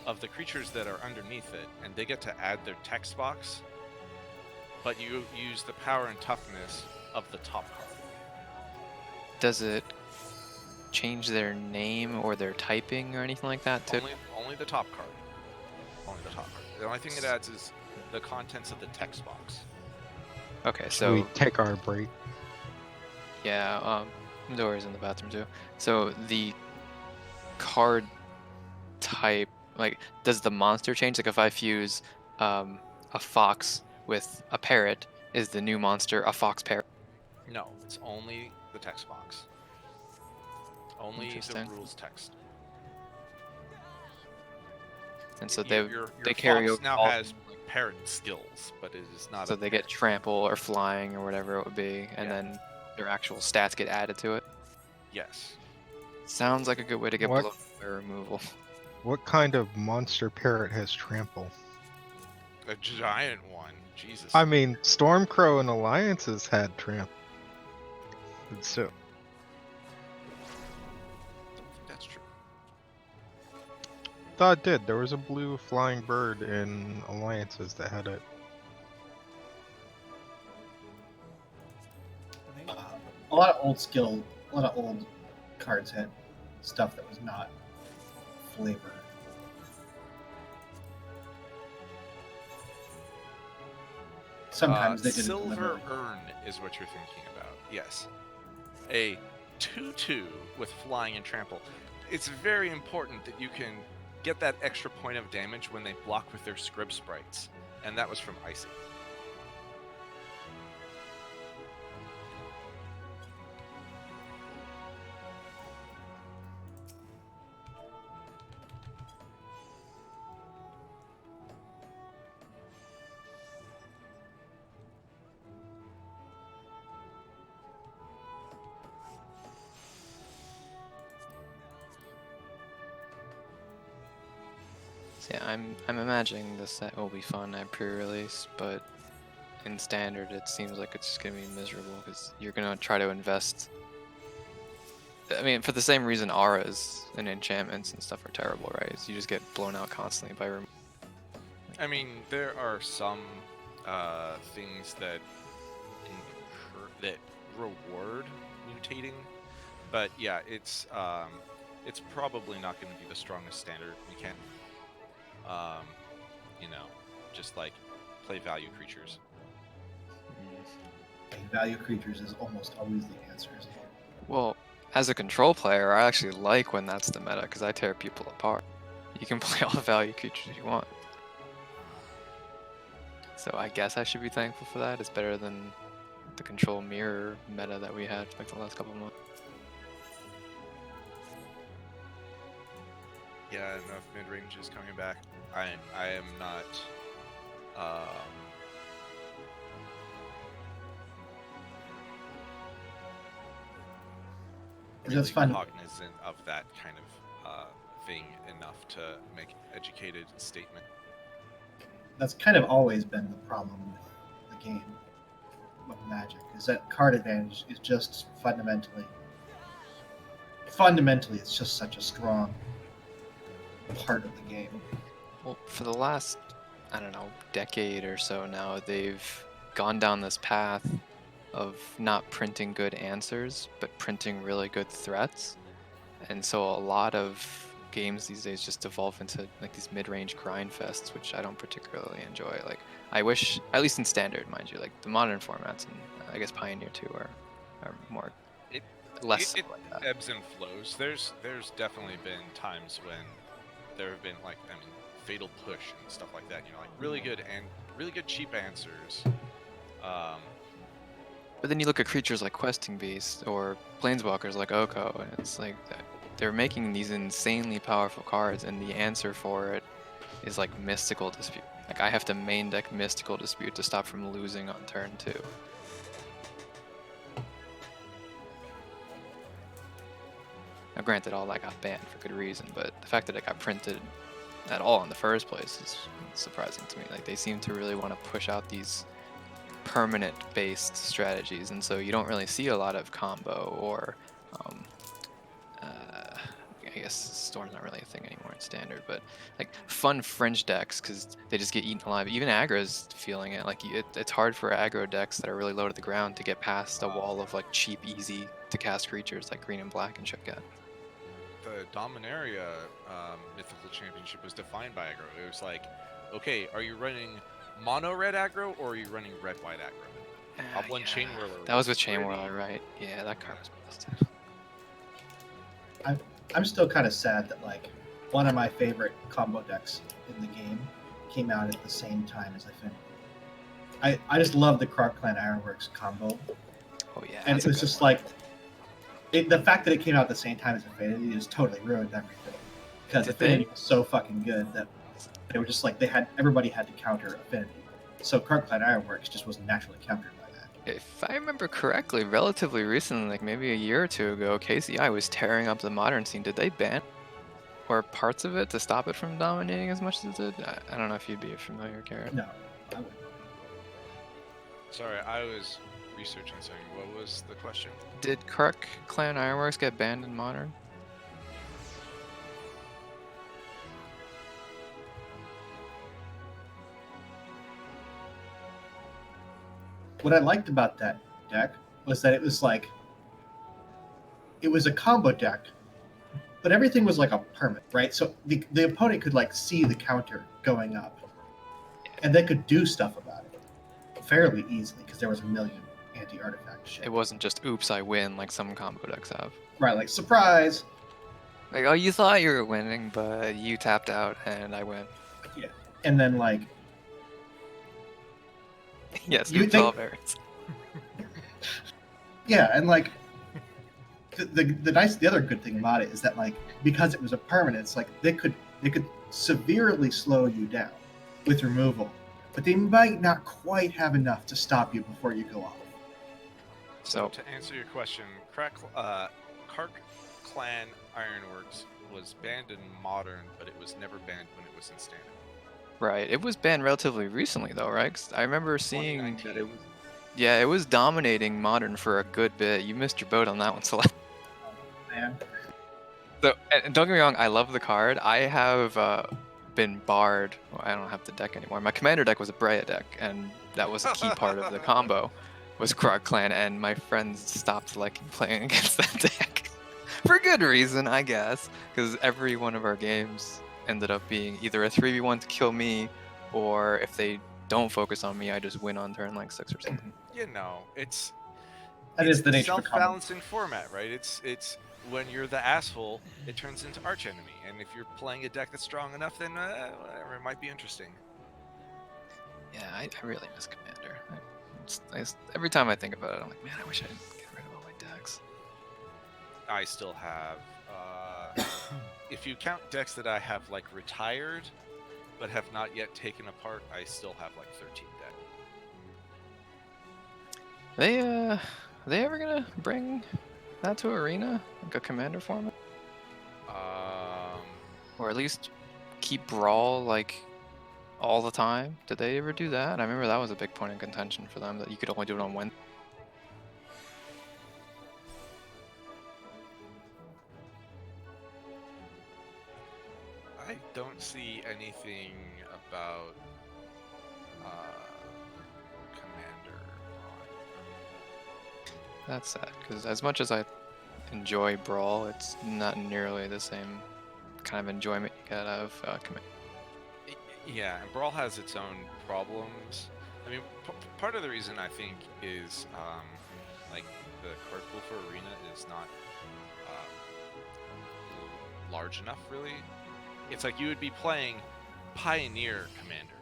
of the creatures that are underneath it, and they get to add their text box. But you use the power and toughness of the top card. Does it change their name or their typing or anything like that too? Only the top card. Only the top card. The only thing it adds is the contents of the text box. Okay, So we so take our break. yeah, Midori's in the bathroom too. So the card type, like, does the monster change? Like, if I fuse a fox with a parrot, is the new monster a fox parrot? No, it's only the text box. Only the Interesting. rules text. And so Your they carry fox over now all has the, like, parrot skills, but it is not. so a they get parrot. trample or flying or whatever it would be, and Yeah. then their actual stats get added to it. Yes. Sounds like a good way to get What? blown by removal. What kind of monster parrot has trample? A giant one. Jesus. I mean, Stormcrow and Alliances had trample. So I don't think that's true. thought it did. There was a blue flying bird in Alliances that had it. I think A lot of old cards had stuff that was not flavor. Sometimes they didn't Silver deliver. Urn is what you're thinking about. Yes. A 2/2 with flying and trample. It's very important that you can get that extra point of damage when they block with their scrib sprites. And that was from Icy. So yeah, I'm imagining the set will be fun at pre-release, but in standard it seems like it's just gonna be miserable because you're gonna try to invest. I mean, for the same reason auras and enchantments and stuff are terrible, right? So you just get blown out constantly by I mean, there are some things that that reward mutating, but yeah, it's probably not going to be the strongest standard mechanic. You know, just like play value creatures. Value creatures is almost always the answer. Isn't it? Well, as a control player, I actually like when that's the meta because I tear people apart. You can play all the value creatures you want. So I guess I should be thankful for that. It's better than the control mirror meta that we had for like the last couple of months. enough mid ranges coming back. I am not. That's Really fun. cognizant of that kind of thing enough to make educated statement. That's kind of always been the problem with the game of Magic, is that card advantage is just fundamentally it's just such a strong part of the game. Well, for the last, I don't know, decade or so now, they've gone down this path of not printing good answers, but printing really good threats. And so a lot of games these days just evolve into like these mid-range grind fests, which I don't particularly enjoy. Like, I wish, at least in standard, mind you, like the modern formats and I guess Pioneer 2 are more less It like that. ebbs and flows. There's definitely been times when there have been like, I mean, fatal push and stuff like that. You know, like really good cheap answers. But then you look at creatures like Questing Beast or Planeswalkers like Oko, and it's like they're making these insanely powerful cards, and the answer for it is like Mystical Dispute. Like I have to main deck Mystical Dispute to stop from losing on turn 2. Now granted, all that got banned for good reason, but the fact that it got printed at all in the first place is surprising to me. Like they seem to really want to push out these permanent based strategies, and so you don't really see a lot of combo or I guess Storm's not really a thing anymore in standard, but like fun fringe decks because they just get eaten alive. Even aggro's feeling it. Like it's hard for aggro decks that are really low to the ground to get past a wall of like cheap, easy to cast creatures like green and black and shit. The Dominaria Mythical Championship was defined by aggro. It was like, okay, are you running mono red aggro or are you running red white aggro? Goblin Chain Whirler. That was with Chain pretty- Whirler, right? Yeah, that card was busted. I'm still kind of sad that like one of my favorite combo decks in the game came out at the same time as Affinity. I just love the Krark Clan Ironworks combo, Oh yeah, and that's it a was good just one. like the fact that it came out at the same time as Affinity just totally ruined everything. Because Did Affinity they? was so fucking good that they were just like everybody had to counter Affinity. So Krark Clan Ironworks just was naturally countered by that. If I remember correctly, relatively recently, like maybe a year or two ago, KCI was tearing up the modern scene. Did they ban or parts of it to stop it from dominating as much as it did? I don't know if you'd be familiar, Garrett. No, I wouldn't. Sorry, I was researching something. What was the question? Did Krark Clan Ironworks get banned in modern? What I liked about that deck was that it was a combo deck, but everything was like a permit, right? So the opponent could like see the counter going up, and they could do stuff about it fairly easily because there was a million anti-artifact shit. It wasn't just oops, I win like some combo decks have. Right, like surprise. Like, oh, you thought you were winning, but you tapped out and I win. And then like Yes, You oops, think- all variants. yeah, and like the other good thing about it is that like because it was a permanent, it's like they could severely slow you down with removal, but they might not quite have enough to stop you before you go off. So To answer your question, Krark Clan Ironworks was banned in modern, but it was never banned when it was in standard. right, it was banned relatively recently though, right? 'Cause I remember seeing that 2019. it was. Yeah, it was dominating modern for a good bit. You missed your boat on that one, Celeste. Man, So, and don't get me wrong, I love the card. I have been barred. Well, I don't have the deck anymore. My commander deck was a Brea deck, and that was a key part of the combo. Was Krark Clan, and my friends stopped liking playing against that deck for good reason, I guess, because every one of our games ended up being either a 3v1 to kill me, or if they don't focus on me, I just win on turn like 6 or something. You know, it's that is the nature of the combo. self-balancing format, right? It's when you're the asshole, it turns into archenemy, and if you're playing a deck that's strong enough, then whatever, it might be interesting. Yeah, I really miss Commander. Every time I think about it, I'm like, man, I wish I didn't get rid of all my decks. I still have if you count decks that I have like retired, but have not yet taken apart, I still have like 13 decks. Are they ever gonna bring that to Arena, like a commander format, or at least keep Brawl like all the time? Did they ever do that? I remember that was a big point of contention for them, that you could only do it on Wednesday. I don't see anything about Commander That's sad, because as much as I enjoy Brawl, it's not nearly the same kind of enjoyment you get out of Commander. Yeah, and Brawl has its own problems. I mean, part of the reason I think is like the card pool for Arena is not large enough, really. It's like you would be playing Pioneer Commander,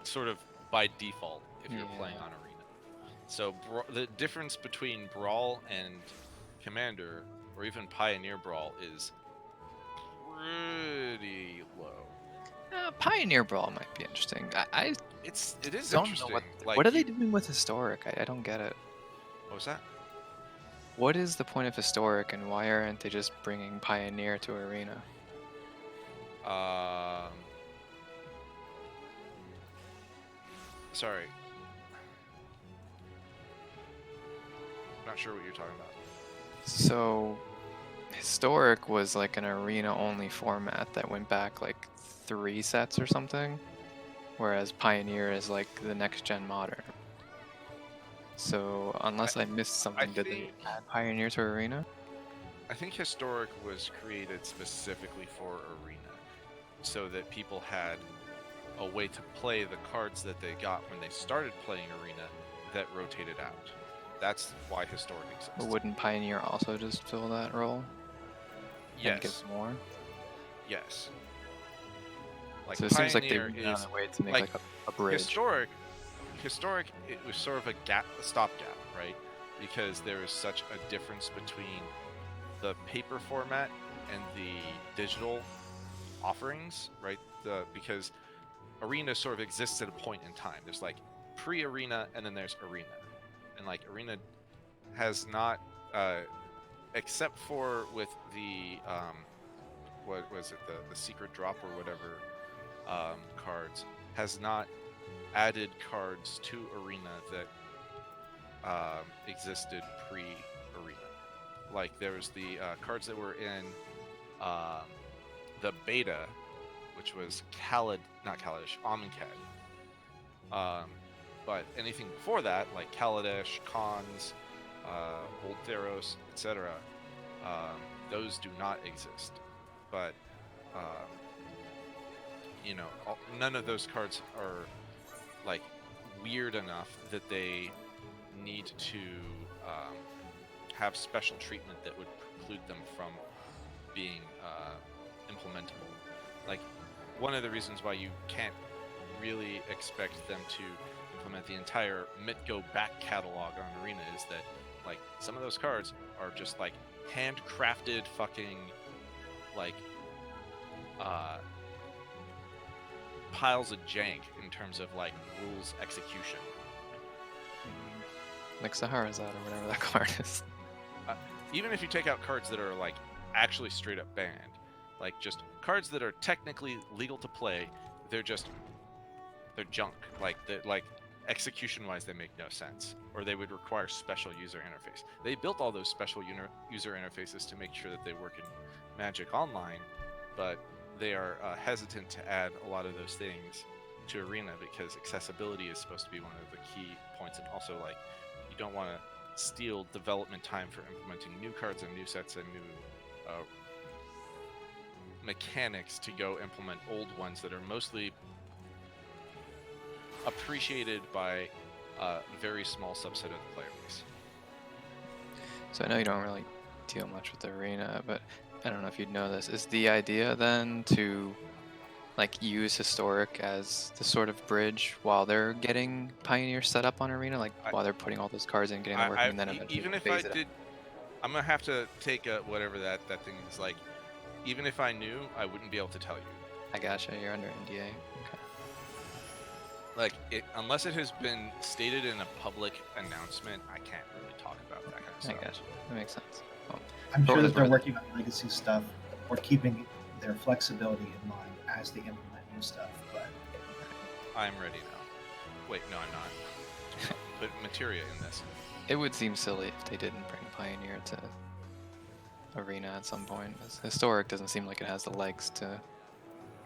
sort of by default, if you're playing on Arena. So the difference between Brawl and Commander, or even Pioneer Brawl, is pretty low. Pioneer Brawl might be interesting. I It is don't interesting. know Like, what are they doing with Historic? I don't get it. What was that? What is the point of Historic, and why aren't they just bringing Pioneer to Arena? Sorry. Not sure what you're talking about. So, Historic was like an arena-only format that went back like 3 sets or something, whereas Pioneer is like the next-gen modern. So, unless I missed something, did they add Pioneer to Arena? I think Historic was created specifically for Arena, so that people had a way to play the cards that they got when they started playing Arena that rotated out. That's why Historic exists. But wouldn't Pioneer also just fill that role? And give Yes. more? Yes. Like, So it seems like they Pioneer went out of the way to make like, like a bridge. Historic, it was sort of a stopgap, right? Because there is such a difference between the paper format and the digital offerings, right? Because Arena sort of exists at a point in time. There's like pre-Arena, and then there's Arena, and like Arena has not, except for with the what was it, the secret drop or whatever cards, has not added cards to Arena that existed pre-Arena. Like there was the cards that were in the beta, which was Amonkhet. But anything before that, like Kaladesh, Khans, Old Theros, etc., those do not exist. But none of those cards are like weird enough that they need to have special treatment that would preclude them from being implementable. Like, one of the reasons why you can't really expect them to implement the entire Mitgo back catalog on Arena is that, like, some of those cards are just like handcrafted fucking like piles of jank in terms of like rules execution. Like Sahara's or whatever that card is. Even if you take out cards that are like actually straight up banned, like just cards that are technically legal to play, they're junk. Like execution wise, they make no sense, or they would require special user interface. They built all those special user interfaces to make sure that they work in Magic Online, but they are hesitant to add a lot of those things to Arena because accessibility is supposed to be one of the key points, and also like you don't want to steal development time for implementing new cards and new sets and new mechanics to go implement old ones that are mostly appreciated by a very small subset of the player base. So I know you don't really deal much with the Arena, but I don't know if you'd know this. Is the idea then to like use Historic as the sort of bridge while they're getting Pioneer set up on Arena, like while they're putting all those cards in, getting them working, and then eventually even if I phase it out? did, I'm gonna have to take whatever that thing is like even if I knew, I wouldn't be able to tell you. I gotcha. You're under NDA. Okay. Like, unless it has been stated in a public announcement, I can't really talk about that kind of I stuff. gotcha. That makes sense. Well, I'm for sure what that it's they're worth- working on legacy stuff or keeping their flexibility in mind as they implement new stuff. But I'm ready now. Wait, no, I'm not. Put materia in this. It would seem silly if they didn't bring Pioneer to Arena at some point. As Historic doesn't seem like it has the legs to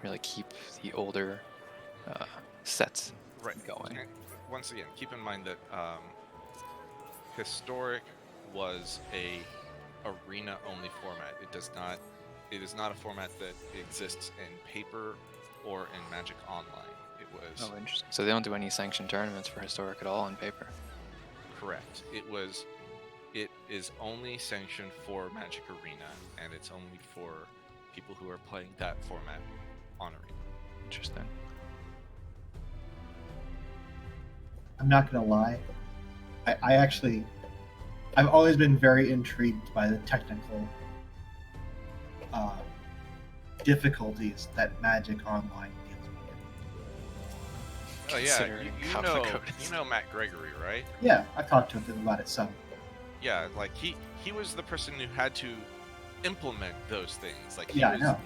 really keep the older sets Right. going. And once again, keep in mind that Historic was a arena-only format. It is not a format that exists in paper or in Magic Online. It was Oh, interesting. So they don't do any sanctioned tournaments for Historic at all on paper. correct. It is only sanctioned for Magic Arena, and it's only for people who are playing that format on Arena. Interesting. I'm not gonna lie, I've always been very intrigued by the technical difficulties that Magic Online gives me. Oh yeah, Considering how the code is. you know Matt Gregory, right? Yeah, I've talked to him about it some. Yeah, like he was the person who had to implement those things. Like he Yeah, I was know.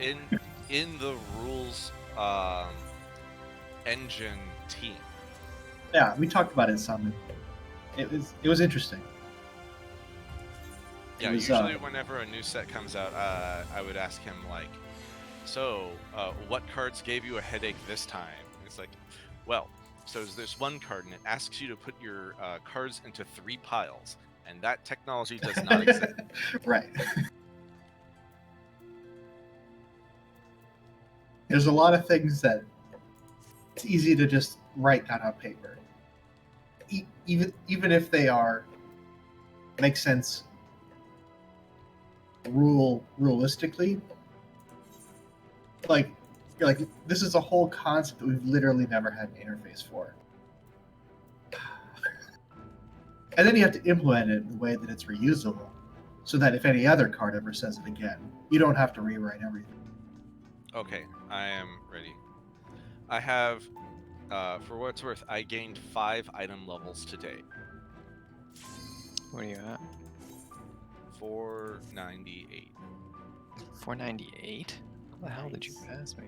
in the rules engine team. Yeah, we talked about it some. It was interesting. It Yeah, was, usually whenever a new set comes out, I would ask him like, so what cards gave you a headache this time? It's like, well, so there's this one card and it asks you to put your cards into 3 piles, and that technology does not exist. Right. There's a lot of things that it's easy to just write down on paper, even if they make sense realistically. Like you're like, this is a whole concept that we've literally never had an interface for. And then you have to implement it in a way that it's reusable, so that if any other card ever says it again, you don't have to rewrite everything. Okay, I am ready. I have, for what it's worth, I gained 5 item levels today. What are you at? 498. 498? How the hell did you pass me?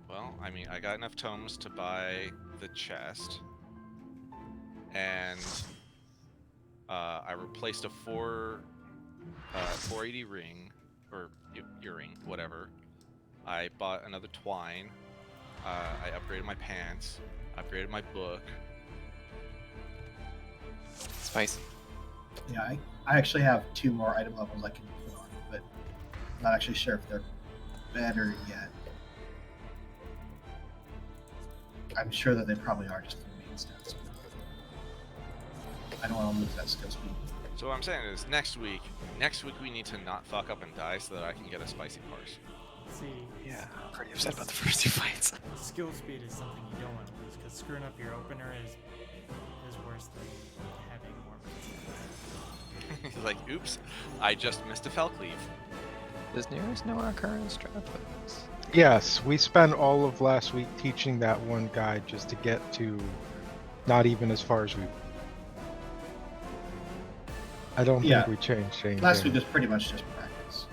Well, I mean, I got enough tomes to buy the chest, and I replaced a 480 ring, or earring, whatever. I bought another twine. I upgraded my pants. Upgraded my book. Spicy. Yeah, I actually have 2 more item levels I can put on, but I'm not actually sure if they're better yet. I'm sure that they probably are just the main stats. I don't want to lose that skill speed. So what I'm saying is, next week we need to not fuck up and die so that I can get a spicy parse. See, Yeah, I'm pretty upset about the first 2 fights. skill speed is something you don't want to lose because screwing up your opener is worse than having more. He's like, oops, I just missed a fell cleave. Does Nearest know our current strat weapons? Yes, we spent all of last week teaching that one guy just to get to not even as far as we. I don't Yeah. think we changed anything. Last week was pretty much just practice.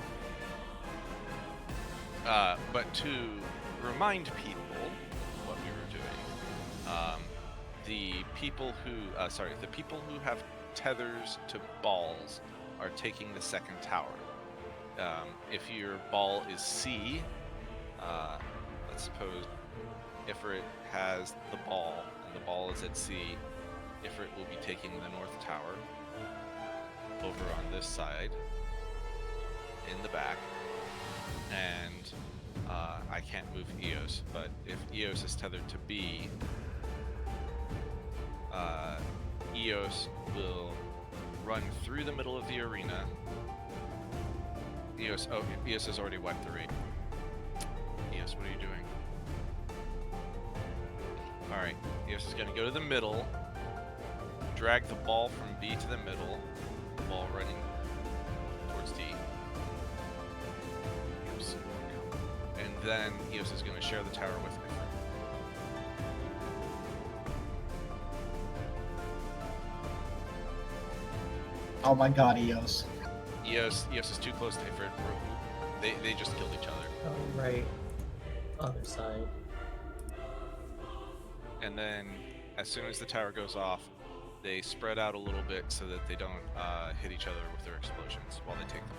But to remind people what we were doing, the people who have tethers to balls are taking the second tower. If your ball is C, let's suppose Ifrit has the ball and the ball is at C, Ifrit will be taking the north tower over on this side in the back, and I can't move Eos, but if Eos is tethered to B, Eos will run through the middle of the arena. Eos has already wiped the raid. Eos, what are you doing? Alright, Eos is going to go to the middle, drag the ball from B to the middle, ball running towards D. then Eos is going to share the tower with Ifrit. Oh my god, Eos. Eos is too close to Ifrit. They just killed each other. Oh, right. Other side. And then, as soon as the tower goes off, they spread out a little bit so that they don't hit each other with their explosions while they take them.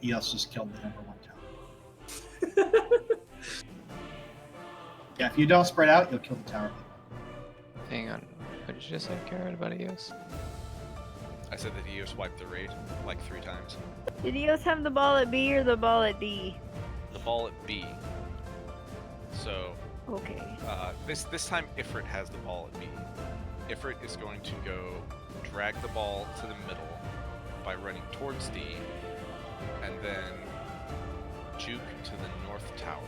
Eos just killed the #1 tower. Yeah, if you don't spread out, you'll kill the tower. Hang on. What did you just say, Karen, about EOS? I said that Eos wiped the raid like 3 times. Did Eos have the ball at B or the ball at D? The ball at B. So Okay. this time Ifrit has the ball at B. Ifrit is going to go drag the ball to the middle by running towards D, and then juke to the north tower,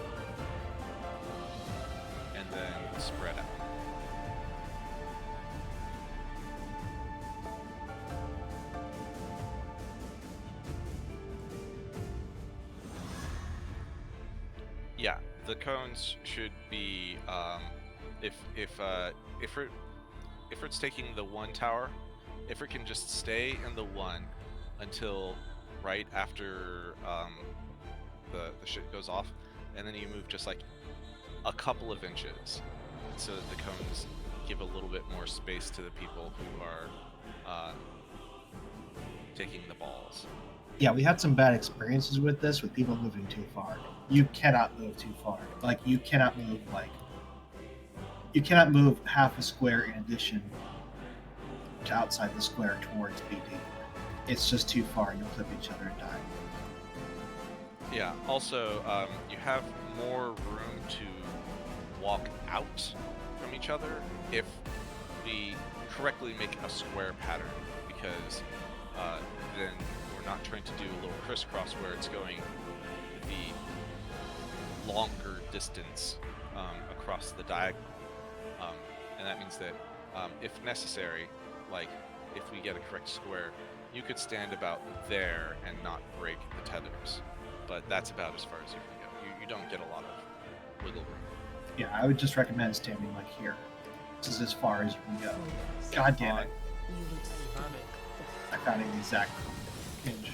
and then spread out. Yeah, the cones should be if Ifrit's taking the 1 tower, Ifrit can just stay in the 1 until right after the shit goes off, and then you move just like a couple of inches so that the cones give a little bit more space to the people who are taking the balls. Yeah, we had some bad experiences with this, with people moving too far. You cannot move too far. Like, you cannot move half a square in addition to outside the square towards BD. It's just too far. You'll clip each other and die. Yeah, also, you have more room to walk out from each other if we correctly make a square pattern, because then we're not trying to do a little crisscross where it's going the longer distance across the diagonal. And that means that if necessary, like if we get a correct square, you could stand about there and not break the tethers. But that's about as far as you can go. You don't get a lot of wiggle room. Yeah, I would just recommend standing like here. This is as far as you can go. God damn it. I found an exact inch.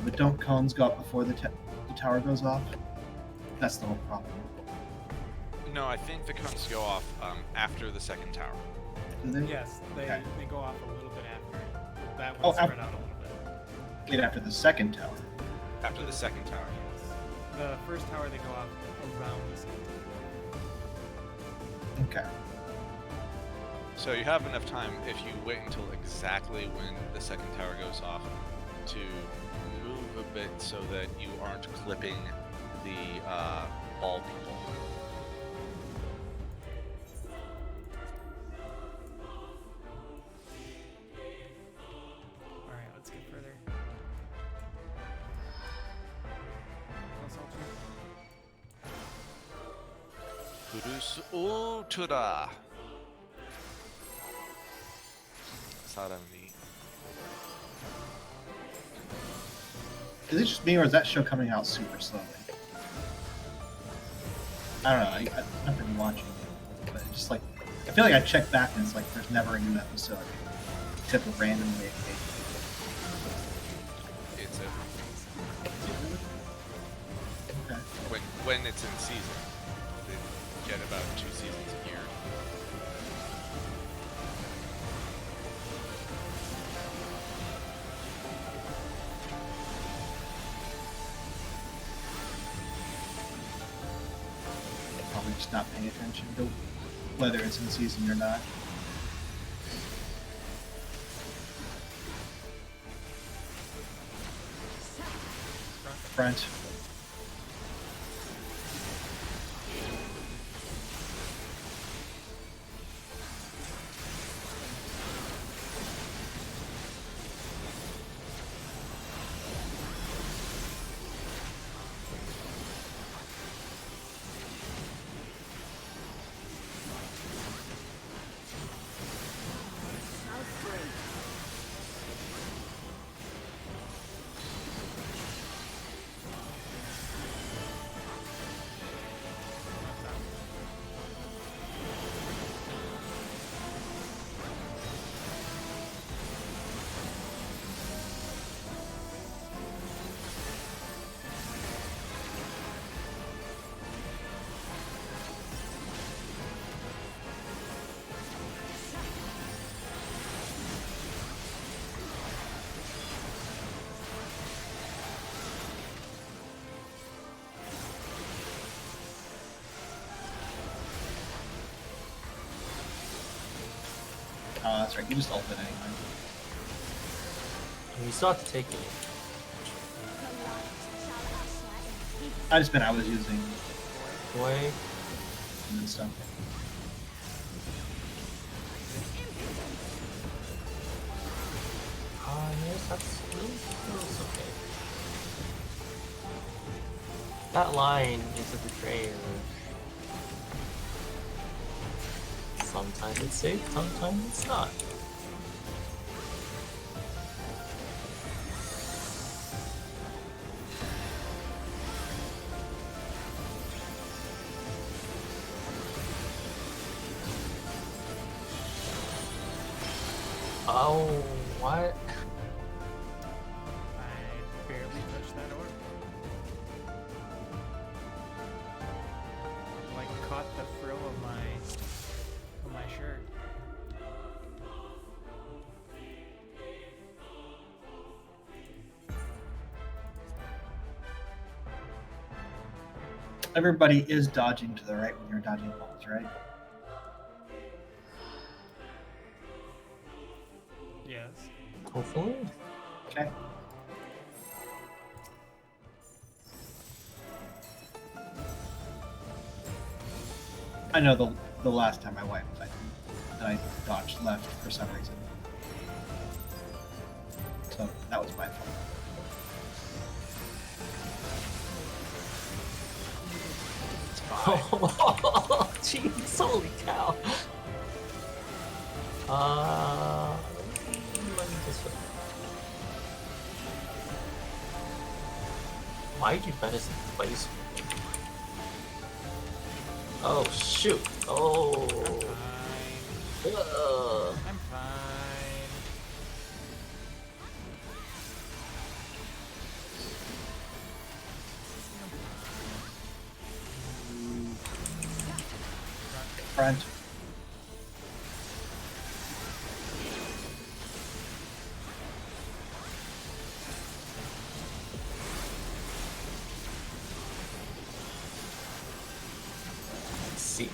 But don't cones go up before the tower goes off? That's the whole problem. No, I think the cones go off after the second tower. Do they? Yes, they go off a little bit after. That Oh, one spread out a little bit. Get after the second tower. After the second tower. The first tower they go off around the same time. Okay. So you have enough time if you wait until exactly when the second tower goes off to move a bit so that you aren't clipping the ball people. Alright, let's get further. Plus ultra. Kudus Ultra. Sarami. Is it just me, or is that show coming out super slowly? I don't know. I've been watching it, but it's just like, I feel like I check back and it's like there's never a new episode, except for randomly. It's a Okay. when it's in season. They get about 2 seasons a year. Probably just not paying attention to whether it's in season or not. Front. Oh, that's right. You just ult it anyway. You still have to take it. I just meant I was using Boy. and stuff. Yes, that's okay. That line is a betrayer. Sometimes it's safe, sometimes it's not. Oh, what? I barely touched that orb. Like caught the frill of my shirt. Everybody is dodging to the right when you're dodging balls, right? Yes. Hopefully. Okay. I know the last time I wiped, I dodged left for some reason. So that was my fault. Oh, jeez, holy cow. Let me just. Why'd you bet us in place? Oh, shoot. Oh. I'm fine. Front. Let's see.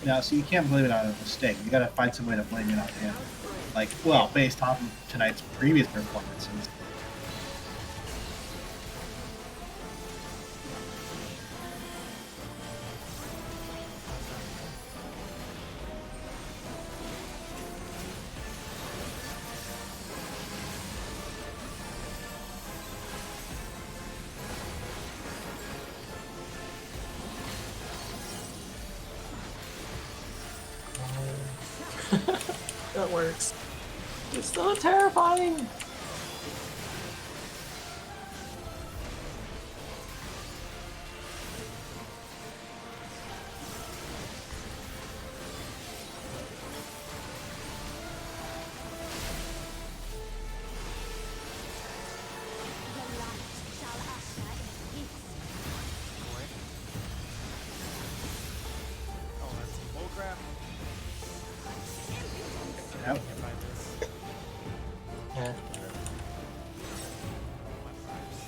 Now, so you can't blame it on a mistake. You gotta find some way to blame it on him. Like, well, based on tonight's previous performances. That works. It's so terrifying. Oh, that's some bullcrap. Yep. Hit by this. Yeah. My fires.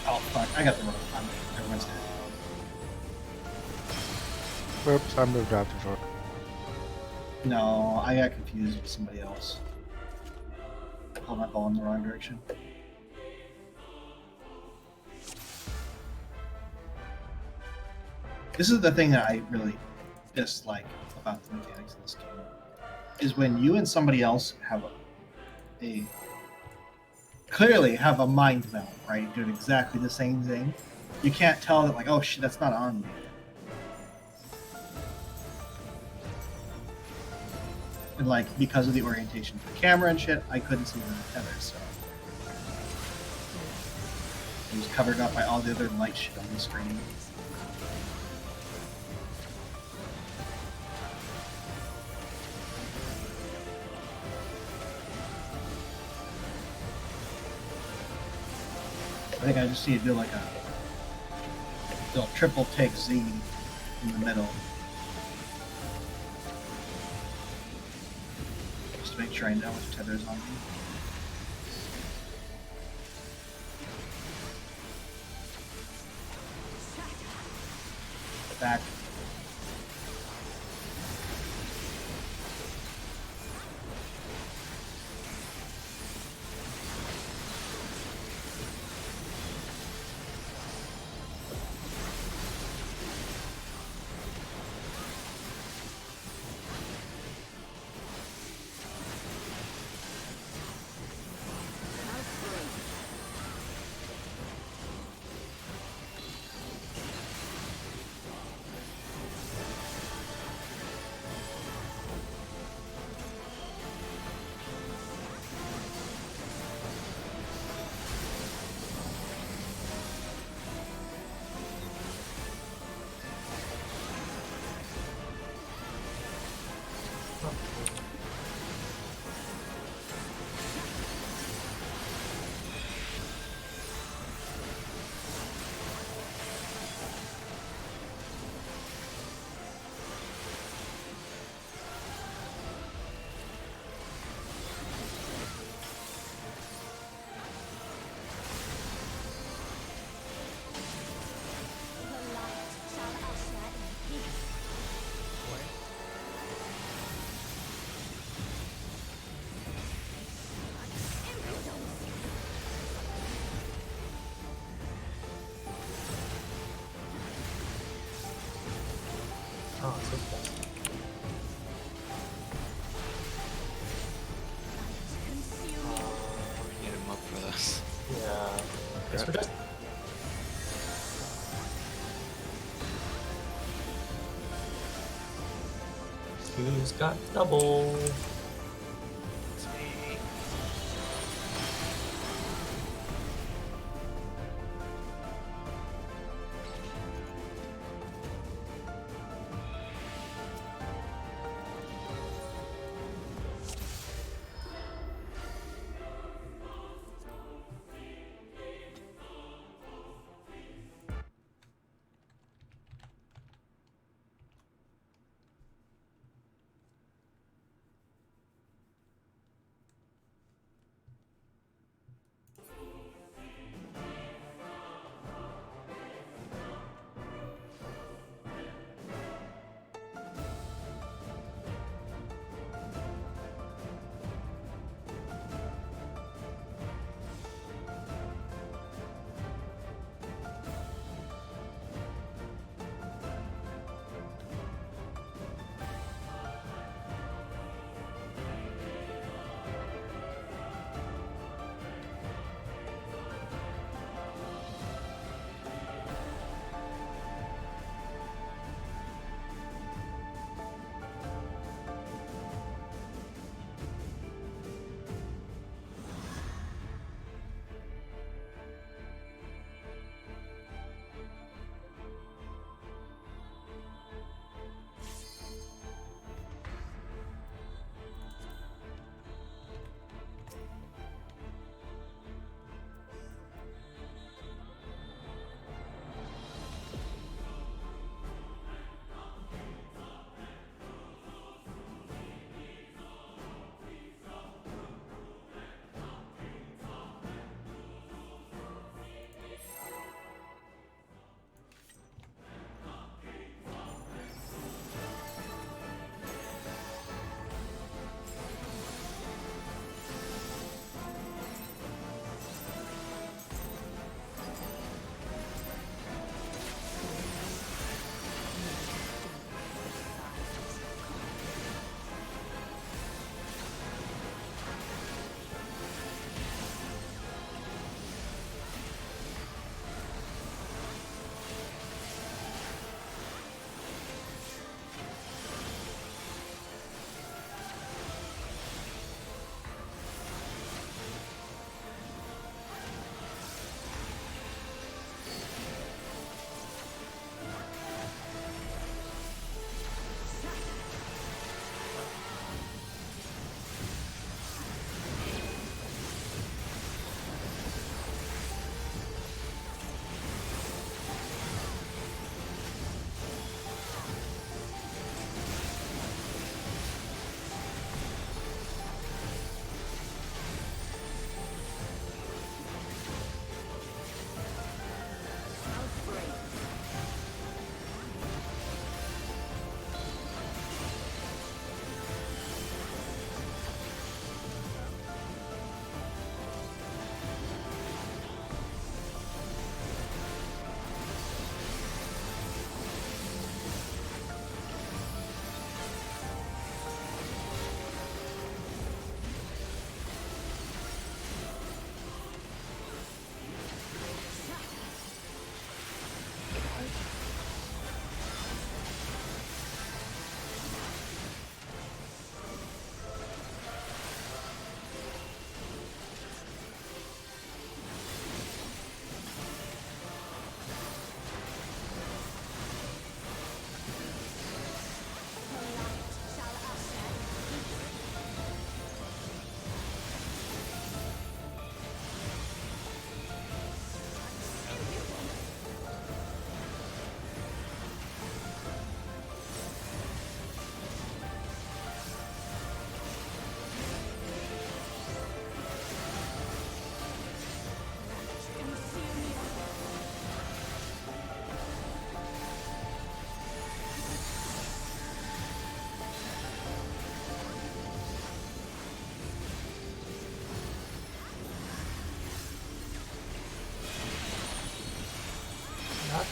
Oh fuck! I got the wrong time. Everyone's dead. Oops, I moved out the door. No, I got confused with somebody else. I pulled my ball in the wrong direction. This is the thing that I really dislike about the mechanics of this game, is when you and somebody else have a clearly have a mind meld, right? Doing exactly the same thing. You can't tell that, like, oh shit, that's not on me. And like, because of the orientation of the camera and shit, I couldn't see the tether, so it was covered up by all the other light shit on the screen. I think I just need to do like a triple take Z in the middle. Just to make sure I know which tether's on me. Back. Oh, it's okay. We need him up for this. Yeah. Guess we're just. Tues got double. It's me.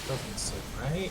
Doesn't seem right.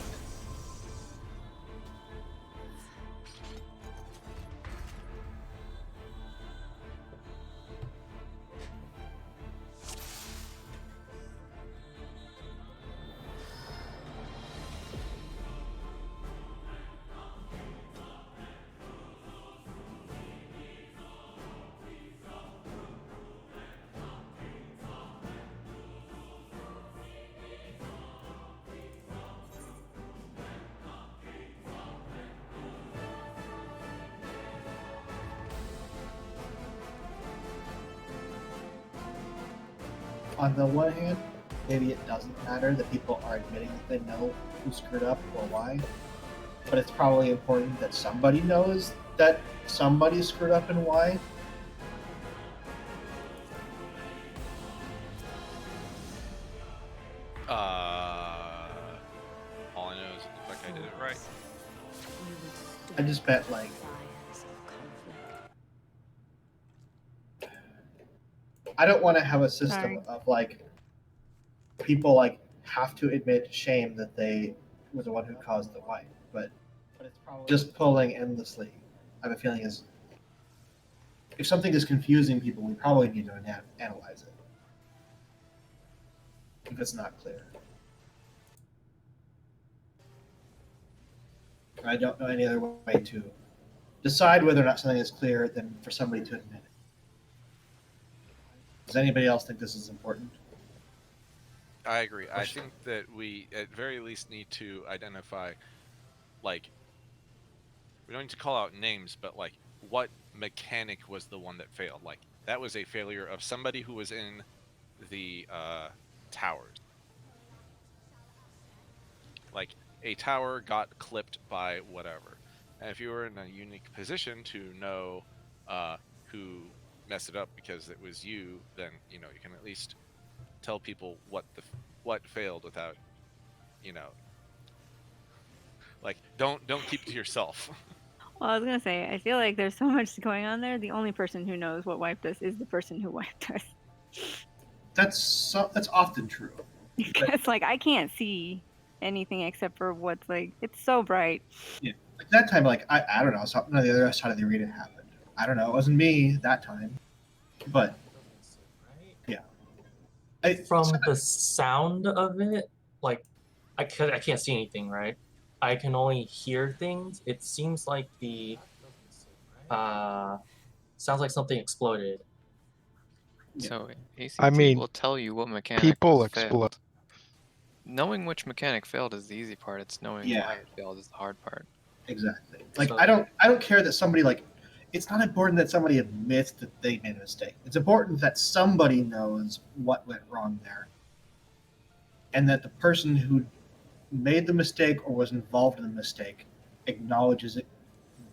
On the one hand, maybe it doesn't matter that people are admitting that they know who screwed up or why, but it's probably important that somebody knows that somebody screwed up and why. All I know is it looked like I did it right. I just bet, like, I don't want to have a system Sorry. of, like, people, like, have to admit shame that they were the one who caused the wipe, but it's probably just pulling endlessly, I have a feeling, is if something is confusing people, we probably need to analyze it if it's not clear. I don't know any other way to decide whether or not something is clear than for somebody to admit it. Does anybody else think this is important? I agree. I think that we, at very least, need to identify, like, we don't need to call out names, but, like, what mechanic was the one that failed? Like, that was a failure of somebody who was in the towers. Like, a tower got clipped by whatever. And if you were in a unique position to know who messed it up because it was you, then, you know, you can at least tell people what failed without, you know, like, don't keep it to yourself. Well, I was gonna say, I feel like there's so much going on there. The only person who knows what wiped us is the person who wiped us. That's often true. Because, like, I can't see anything except for what's, like, it's so bright. Yeah, like that time, like I don't know, something on the other side of the arena happened. I don't know, it wasn't me that time, but yeah. From the sound of it, like, I can't see anything, right? I can only hear things. It seems like sounds like something exploded. So ACT I mean, will tell you what mechanic people was explode. failed. Knowing which mechanic failed is the easy part. It's knowing Yeah. why it failed is the hard part. Exactly. Like So- I don't care that somebody, like, it's not important that somebody admits that they made a mistake. It's important that somebody knows what went wrong there. And that the person who made the mistake or was involved in the mistake acknowledges it,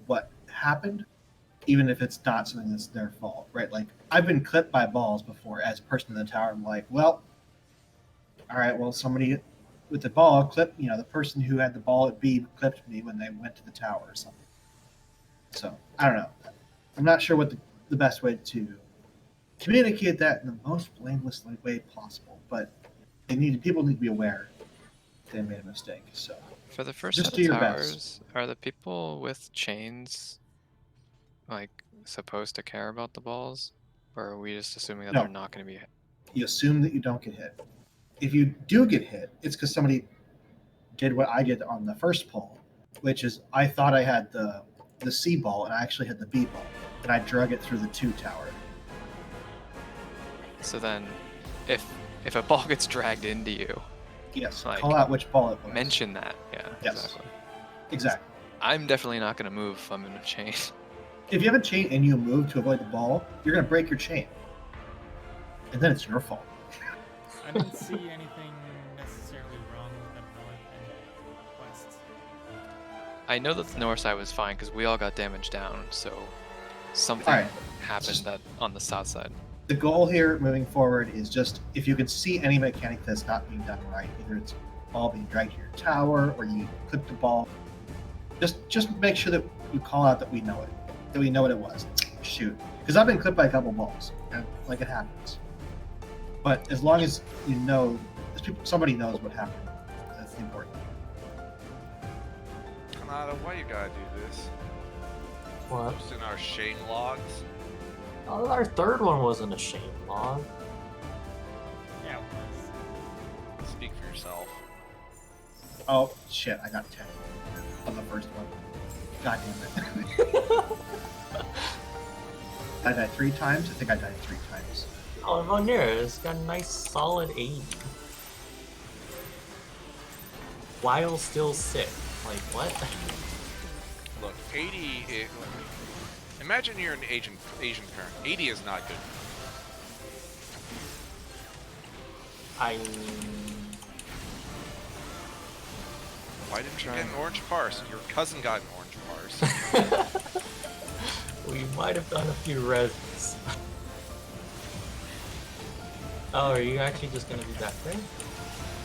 what happened, even if it's not something that's their fault, right? Like, I've been clipped by balls before as a person in the tower. I'm like, well, all right, well, somebody with the ball clipped, you know, the person who had the ball at B clipped me when they went to the tower or something. So, I don't know. I'm not sure what the best way to communicate that in the most blameless way possible, but people need to be aware they made a mistake. So, For the first Just set do of your towers, best. are the people with chains like supposed to care about the balls, or are we just assuming that No. they're not going to be? you assume that you don't get hit. If you do get hit, it's because somebody did what I did on the first pull, which is I thought I had the C ball and I actually had the B ball, and I drug it through the 2 tower. So then, if a ball gets dragged into you, Yes, Like, call out which ball it was. mention that. Yeah, Yes. exactly. Exactly. I'm definitely not going to move if I'm in a chain. If you have a chain and you move to avoid the ball, you're going to break your chain. And then it's your fault. I didn't see anything necessarily wrong with them going west. I know that the north side was fine because we all got damaged down, so something Alright. happened that on the south side. The goal here moving forward is just if you can see any mechanic that's not being done right, either it's ball being dragged to your tower or you clip the ball, just make sure that you call out that we know it, that we know what it was. Shoot, because I've been clipped by a couple balls, and like it happens. But as long as you know, somebody knows what happened, important. Kanata, why you gotta do this? What? Posting our shame logs. Oh, our third one wasn't a shame log. Yeah, it was. Speak for yourself. Oh shit! I got 10 on the first one. God damn it! I died 3 times. I think I died 3 times. Oh, Vonera's got a nice solid 80. While still sick. Like, what? Look, 80. Imagine you're an Asian parent. 80 is not good. I. Why didn't you get an orange parse? Your cousin got an orange parse. We might have done a few reses. Oh, are you actually just gonna do that thing?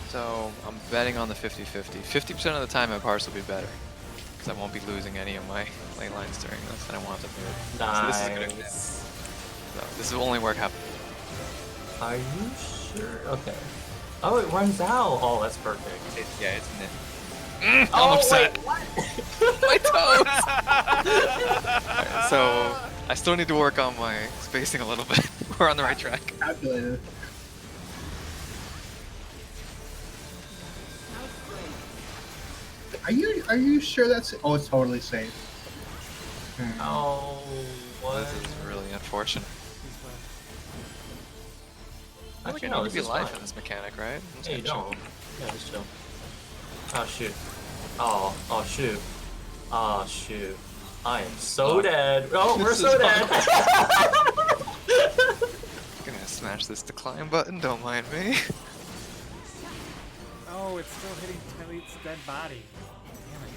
So I'm betting on the 50-50. 50% of the time my parse will be better. Because I won't be losing any of my ley lines during this, and I won't have to move. Nice. So this is good. So this will only work half. Are you sure? Okay. Oh, it runs out. Oh, that's perfect. Yeah, it's nit. Oh, I'm upset. wait, what? My toes! Alright, so I still need to work on my spacing a little bit. We're on the right track. Calculated. Are you sure that's? Oh, it's totally safe. Oh, what? This is really unfortunate. I Actually, think no, I need this to be is alive fine. in this mechanic, right? I'm just Yeah, you gonna don't. Yeah, just chill. Oh, shoot. Oh, shoot. Oh, shoot. I am so Oh, dead. Oh, we're this so is dead. Gonna smash this decline button, don't mind me. Oh, it's still hitting Talit's dead body. Damn it.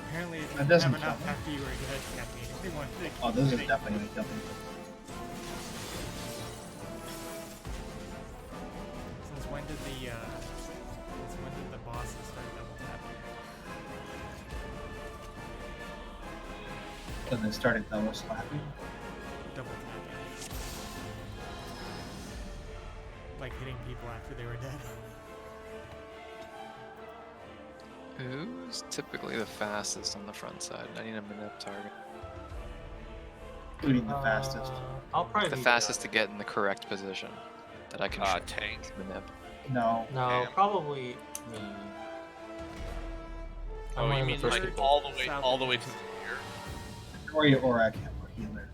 Apparently it That didn't doesn't have enough count. after you were dead, Caffeine. Everyone Oh, this is definitely gonna kill me. Since when did the bosses start double tapping? When they started double slapping. Double tapping. Like hitting people after they were dead. Who's typically the fastest on the front side? I need a manip target. Who would be the fastest? I'll probably The be fastest to get in the correct position that I can shoot. Tank. Manip. No. No, Damn. probably me. I'm Oh, one you of the mean first like people. all the way to the rear? Or I can't or healer.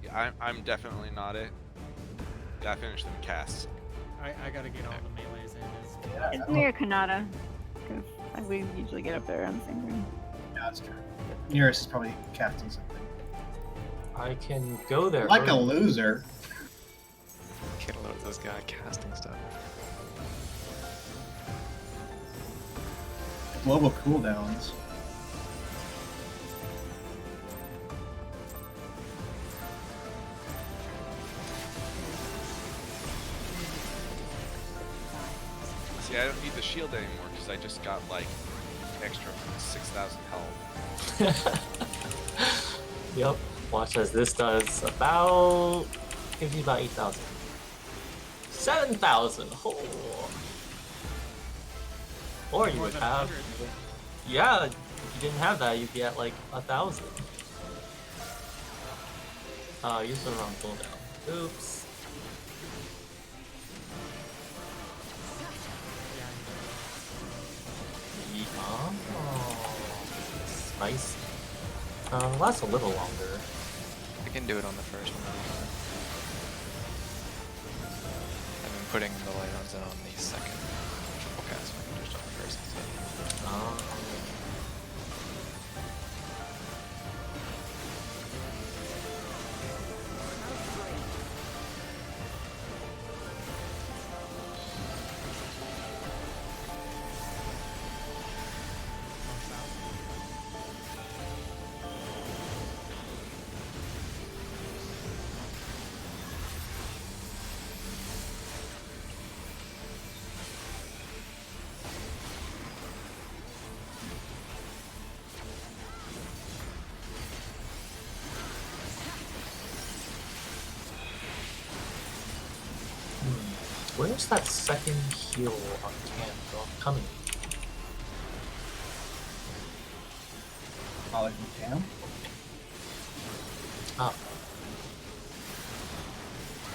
Yeah, I'm definitely not it. Gotta finish them casts. I gotta get all the melees in. It's near Kanata. Because we usually get up there on the same room. Yeah, that's true. Nearest is probably casting something. I can go there. Like a early. loser. Can't load this guy casting stuff. Global cooldowns. See, I don't need the shield anymore because I just got like extra 6,000 health. Yep. Watch as this does about. Gives you about 8,000. 7,000! Oh. Or you More would than have. 100. Yeah, if you didn't have that, you'd be at like 1,000. Use the wrong cooldown. Oops. Oh, spicy. Lasts a little longer. I can do it on the first one. I've been putting the light ons in on the second triple cast. I can just on the first instead. Where's that second heal on Cam coming? Probably from Cam. Oh,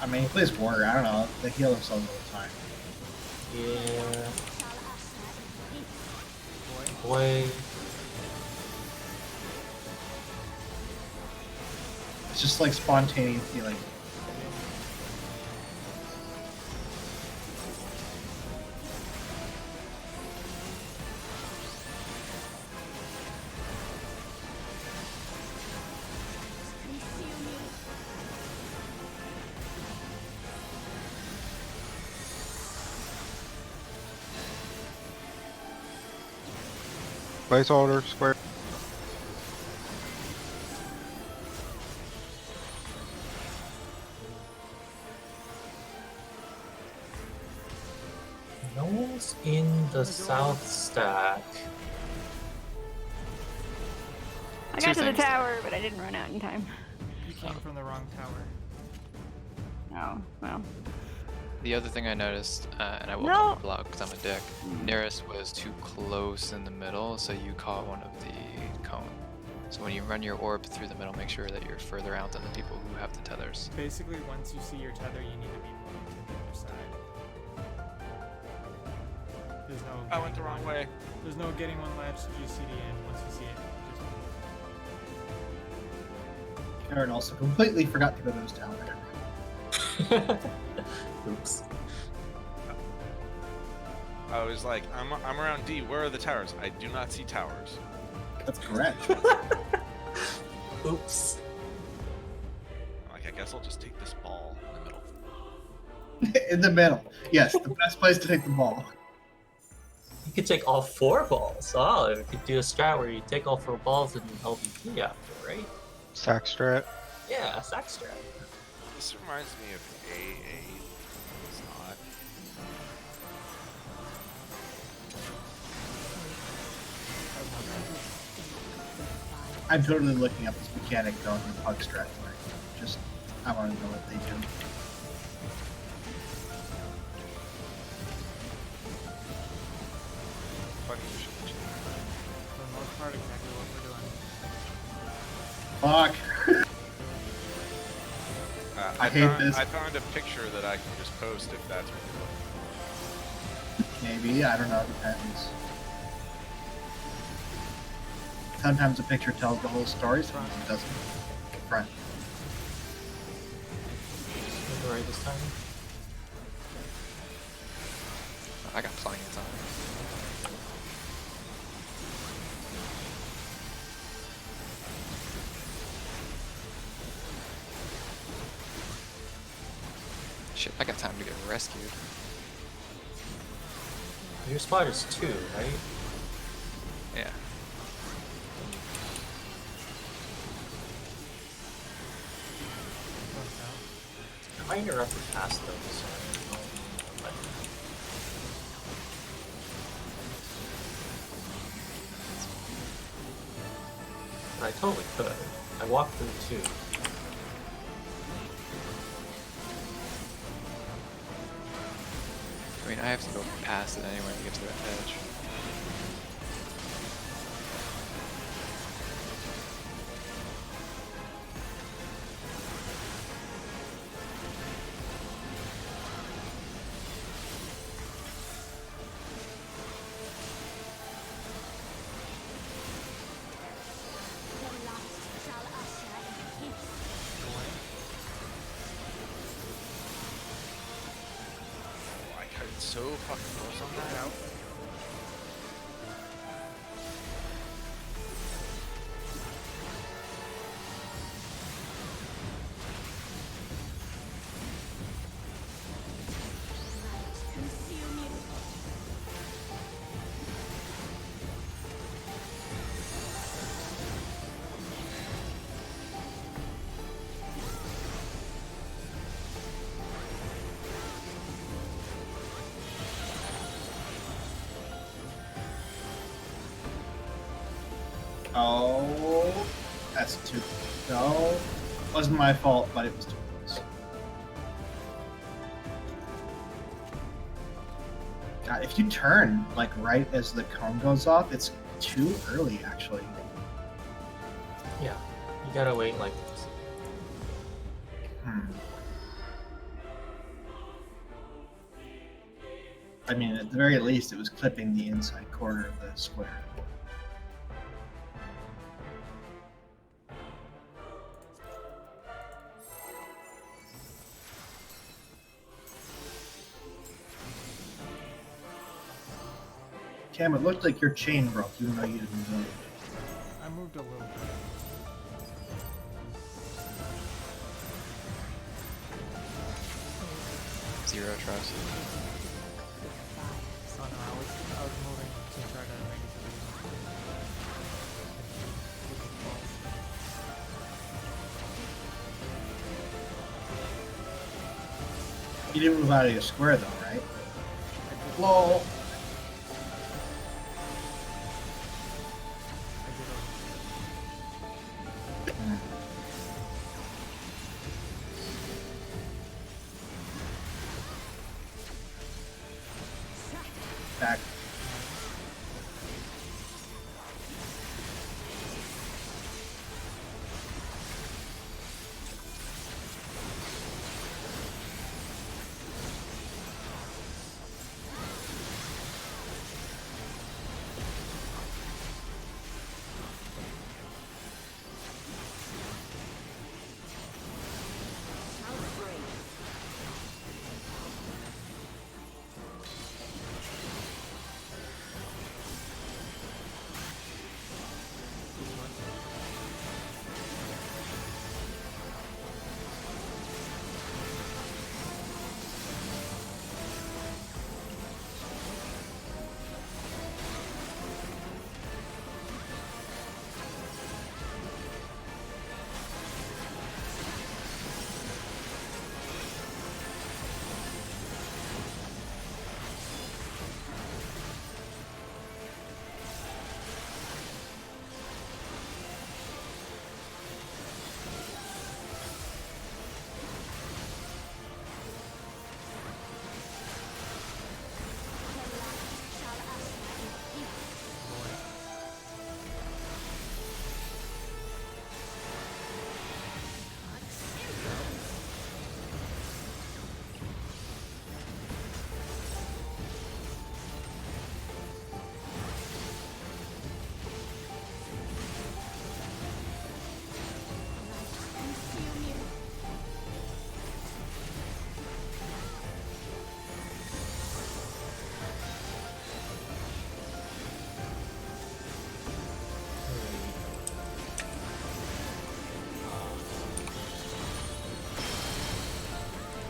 I mean, he plays warrior. I don't know. They heal themselves all the time. yeah. Boy. It's just like spontaneous healing. Placeholder, square. No one's in the south stack. I Two got to the things there. tower, but I didn't run out in time. You came from the wrong tower. Oh, well. The other thing I noticed, and I will No. call block because I'm a dick, nearest was too close in the middle, so you caught one of the cone. So when you run your orb through the middle, make sure that you're further out than the people who have the tethers. Basically, once you see your tether, you need to be moving to the other side. There's no. I went the getting wrong one- way. There's no getting one ledge GCD in. Once you see it, just move. Karen also completely forgot to go to his tower. Oops. I was like, I'm around D. Where are the towers? I do not see towers. That's correct. Oops. Like, I guess I'll just take this ball in the middle. In the middle. Yes, the best place to take the ball. You could take all 4 balls. Oh, you could do a strat where you take all 4 balls and LVP after, right? Sack strat. Yeah, sack strat. This reminds me of AA. It's not. I'm totally looking up this mechanic going in Pug Strat tonight. Just, I want to know what they do. Funny you should mention For the most part, exactly what we're doing. Fuck! that. I hate this. I found a picture that I can just post if that's what you're looking Maybe, I don't know, depends. Sometimes a picture tells the whole story, sometimes it doesn't. Front. Right this time. I got plenty of time. Shit, I got time to get rescued. Your spot is 2, right? Yeah. What's out? I interrupted past those. So I totally could. I walked through 2. I mean, I have to go past it anyway to get to that edge. for. I cut so fucking close on that. Oh, that's too. No, wasn't my fault, but it was too close. God, if you turn like right as the cone goes off, it's too early actually. Yeah, you gotta wait like Hmm. I mean, at the very least, it was clipping the inside corner of the square. Cam, it looked like your chain broke, even though you didn't move. I moved a little bit. Zero trust. Oh no, I was moving to try to make it You didn't move out of your square, though, right? Lol. Back.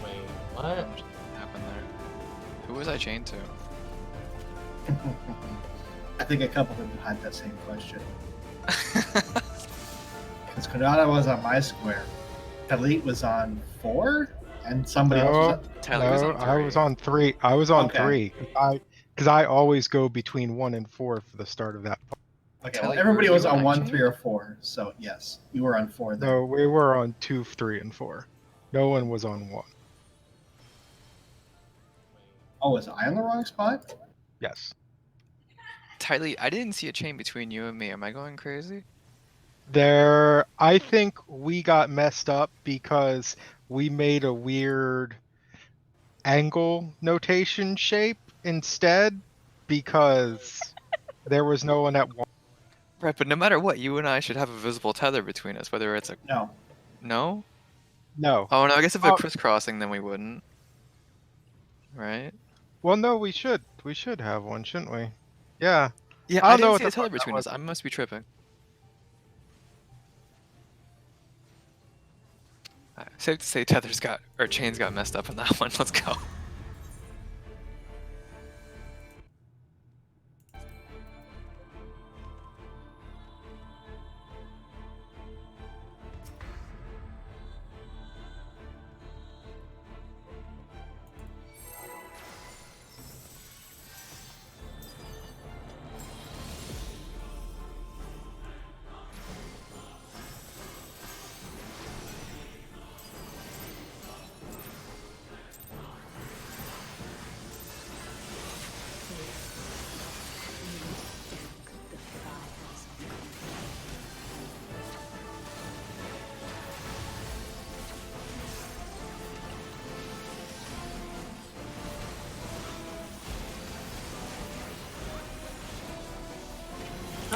wait, what? What happened there? Who was I chained to? I think a couple of them had that same question. Because Konada was on my square. Talit was on 4? And somebody else was on... Tyler was on I was three. on 3. I was on Okay. 3. Because I always go between 1 and 4 for the start of that. Okay, Talit, well, were everybody you was and on I 1, 3, chained? or 4. So, yes, you were on 4 then. No, we were on 2, 3, and 4. No one was on 1. Oh, was I on the wrong spot? Yes. Tyler, I didn't see a chain between you and me. Am I going crazy? I think we got messed up because we made a weird angle notation shape instead because there was no one at 1. Right, but no matter what, you and I should have a visible tether between us, whether it's a... No. No? No. Oh, no, I guess if they're Oh. crisscrossing, then we wouldn't. Right? Well, no, we should. We should have one, shouldn't we? Yeah. Yeah, I I don't know didn't what see the a tether fuck that between was. us. I must be tripping. Safe to say tether's got... or chains got messed up on that one. Let's go.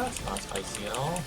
That's not spicy at all.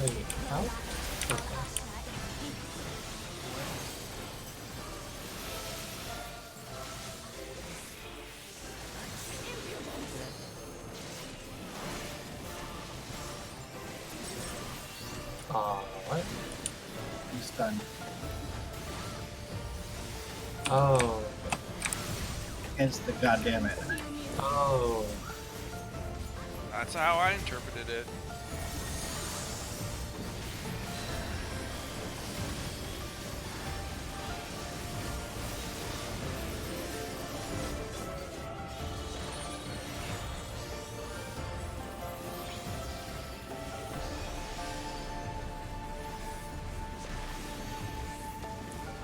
Wait, how? Okay. What? He's stunned. Oh. Hence the goddamn it. Oh. That's how I interpreted it.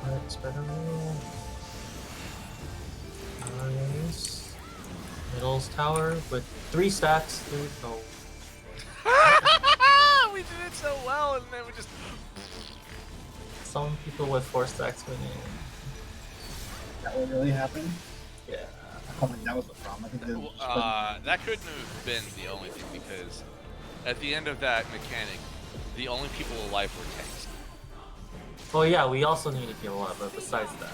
Let's better roll. Nice. Middle's tower with 3 stacks. Oh. We did it so well, and then we just. Some people with 4 stacks winning. That would really happen? Yeah. I don't think that was the problem. I think they just That couldn't have been the only thing, because at the end of that mechanic, the only people alive were tanks. Well, yeah, we also need to heal up, but besides that.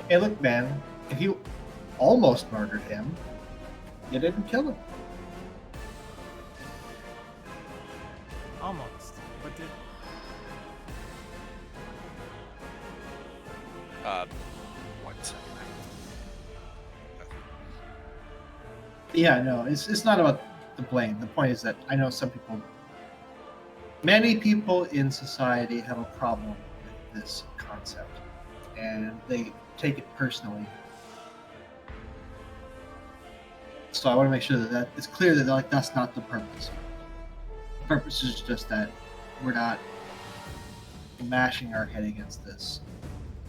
Hey, look, man. If you almost murdered him, you didn't kill him. Almost. But did. One second. Yeah, no, it's not about the blame. The point is that I know many people in society have a problem with this concept, and they take it personally. So I want to make sure that it's clear that that's not the purpose. The purpose is just that we're not mashing our head against this,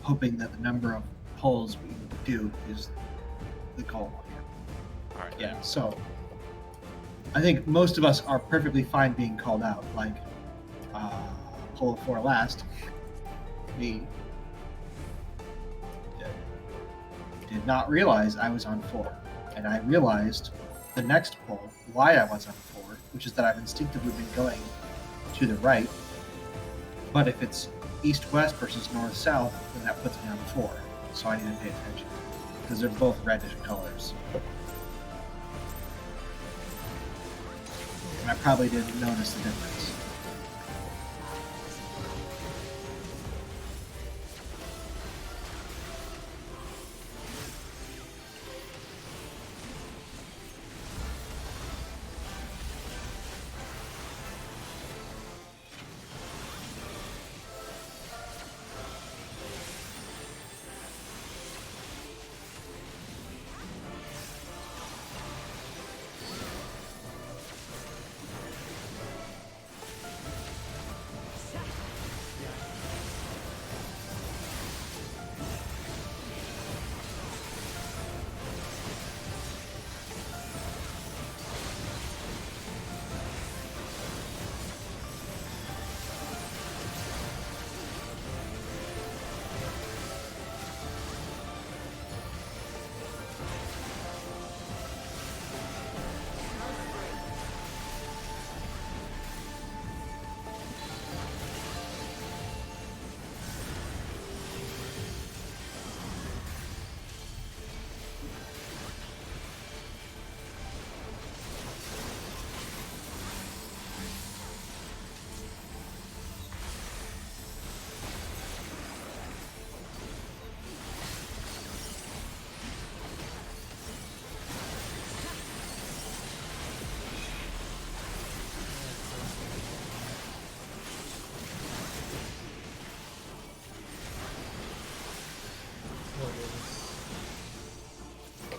hoping that the number of pulls we do is the goal here. All right. Yeah, so I think most of us are perfectly fine being called out. Like, pull 4 last, we did not realize I was on 4. And I realized the next pull why I was on 4, which is that I've instinctively been going to the right. But if it's east-west versus north-south, then that puts me on 4. So I need to pay attention, because they're both reddish colors. And I probably didn't notice the difference.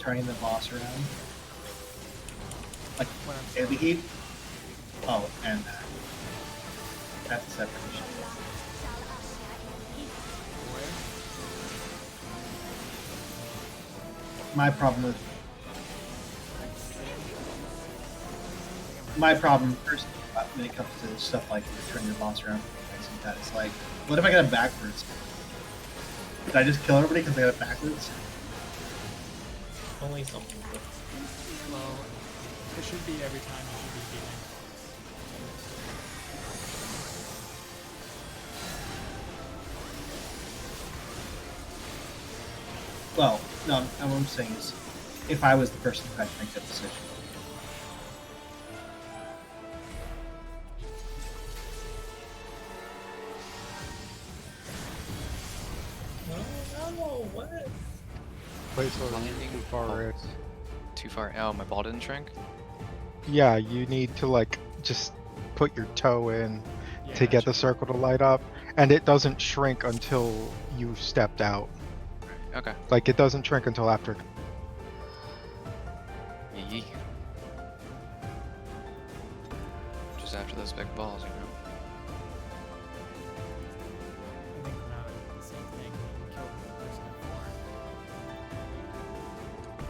turning the boss around. Like, When I'm AoE sorry. heat. Oh, and that. That's a separate issue. Where? My problem with first when it comes to stuff like turning your boss around and things like that, it's like, what if I get it backwards? Did I just kill everybody because I got it backwards? Only something. Well, it should be every time you should be beating. Well, no, what I'm saying is, if I was the person who had to make that decision. No, what? Placeholder Blinding too far bolt. in. Too far. Oh, my ball didn't shrink. Yeah, you need to like just put your toe in Yeah, to that get the should- circle to light up, and it doesn't shrink until you've stepped out. Okay. Like it doesn't shrink until after. Yee. Just after those big balls, you know. I think we're not the same thing. You killed the person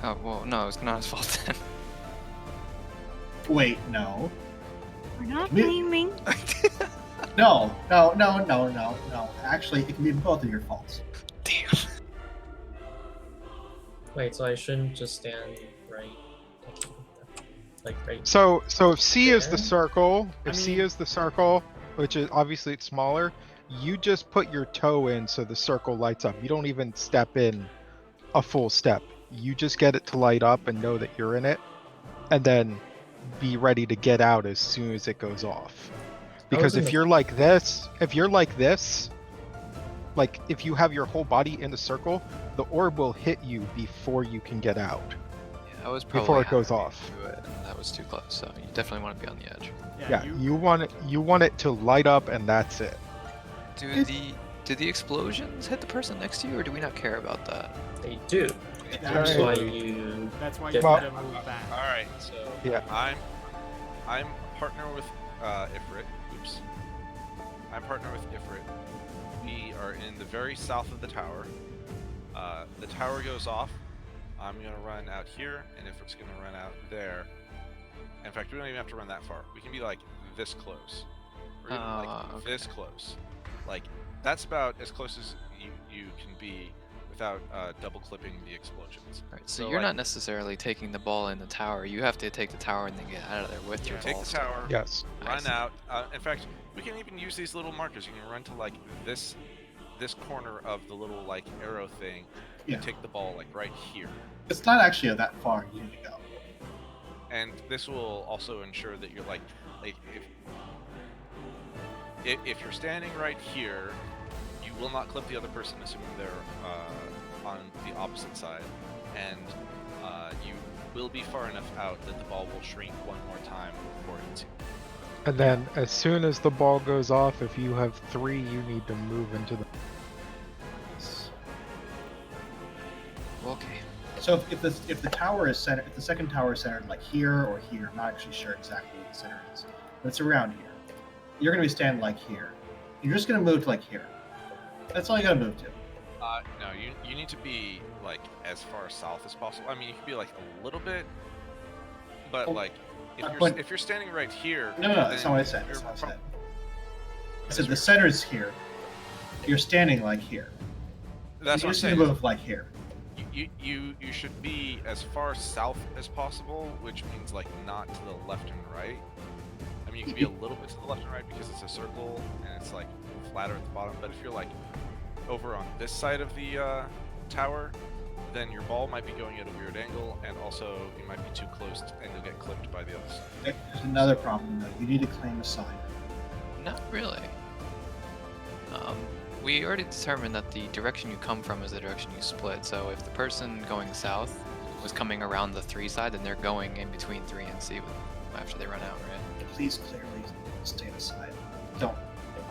before. Oh well, no, it's not his fault then. Wait, no. We're not Me- blaming. No. Actually, it can be both of your faults. Damn. Wait, so I shouldn't just stand right? Like right? So if C is the There? circle, I if C mean- is the circle, which is obviously it's smaller, you just put your toe in so the circle lights up. You don't even step in a full step. You just get it to light up and know that you're in it, and then be ready to get out as soon as it goes off. Because in if the- you're like this, like if you have your whole body in the circle, the orb will hit you before you can get out. Yeah, I was probably Before it goes halfway off. through it, and that was too close. So you definitely want to be on the edge. Yeah, you want it to light up and that's it. Do the explosions hit the person next to you, or do we not care about that? They do. That's Actually, why you. That's why you Get Well- need to move back. All right, so Yeah. I'm partner with Ifrit. Oops. I'm partner with Ifrit. We are in the very south of the tower. The tower goes off. I'm gonna run out here, and Ifrit's gonna run out there. In fact, we don't even have to run that far. We can be like this close, or even like this close. Like that's about as close as you can be without double clipping the explosions. Right. So, So, you're like- not necessarily taking the ball in the tower. You have to take the tower and then get out of there with your Take ball. the tower. Yes. I Run see. out. In fact, we can even use these little markers. You can run to like this corner of the little like arrow thing. Yeah. And take the ball like right here, It's not actually that far you need to go. and this will also ensure that you're like if you're standing right here, you will not clip the other person, assuming they're on the opposite side, and you will be far enough out that the ball will shrink one more time before it hits you. And then as soon as the ball goes off, if you have 3, you need to move into the. Okay. So if the tower is centered, if the second tower is centered like here or here, I'm not actually sure exactly what the center is, but it's around here. You're gonna be standing like here. You're just gonna move to like here. That's all you gotta move to. No, you need to be like as far south as possible. I mean, you can be like a little bit, but Oh, like but- if you're standing right here. No, that's then not what I said. you're That's not what I said. I That's said the weird. center is here. You're standing like here. That's you what I'm just need to saying. move like here. You should be as far south as possible, which means like not to the left and right. I mean, you can be a little bit to the left and right because it's a circle and it's like flatter at the bottom. But if you're like over on this side of the tower, then your ball might be going at a weird angle, and also you might be too close and you'll get clipped by the other side. There's another problem though. You need to claim a sign. Not really. We already determined that the direction you come from is the direction you split. So if the person going south was coming around the 3 side, then they're going in between 3 and C after they run out, right? Please clearly stay aside. Don't.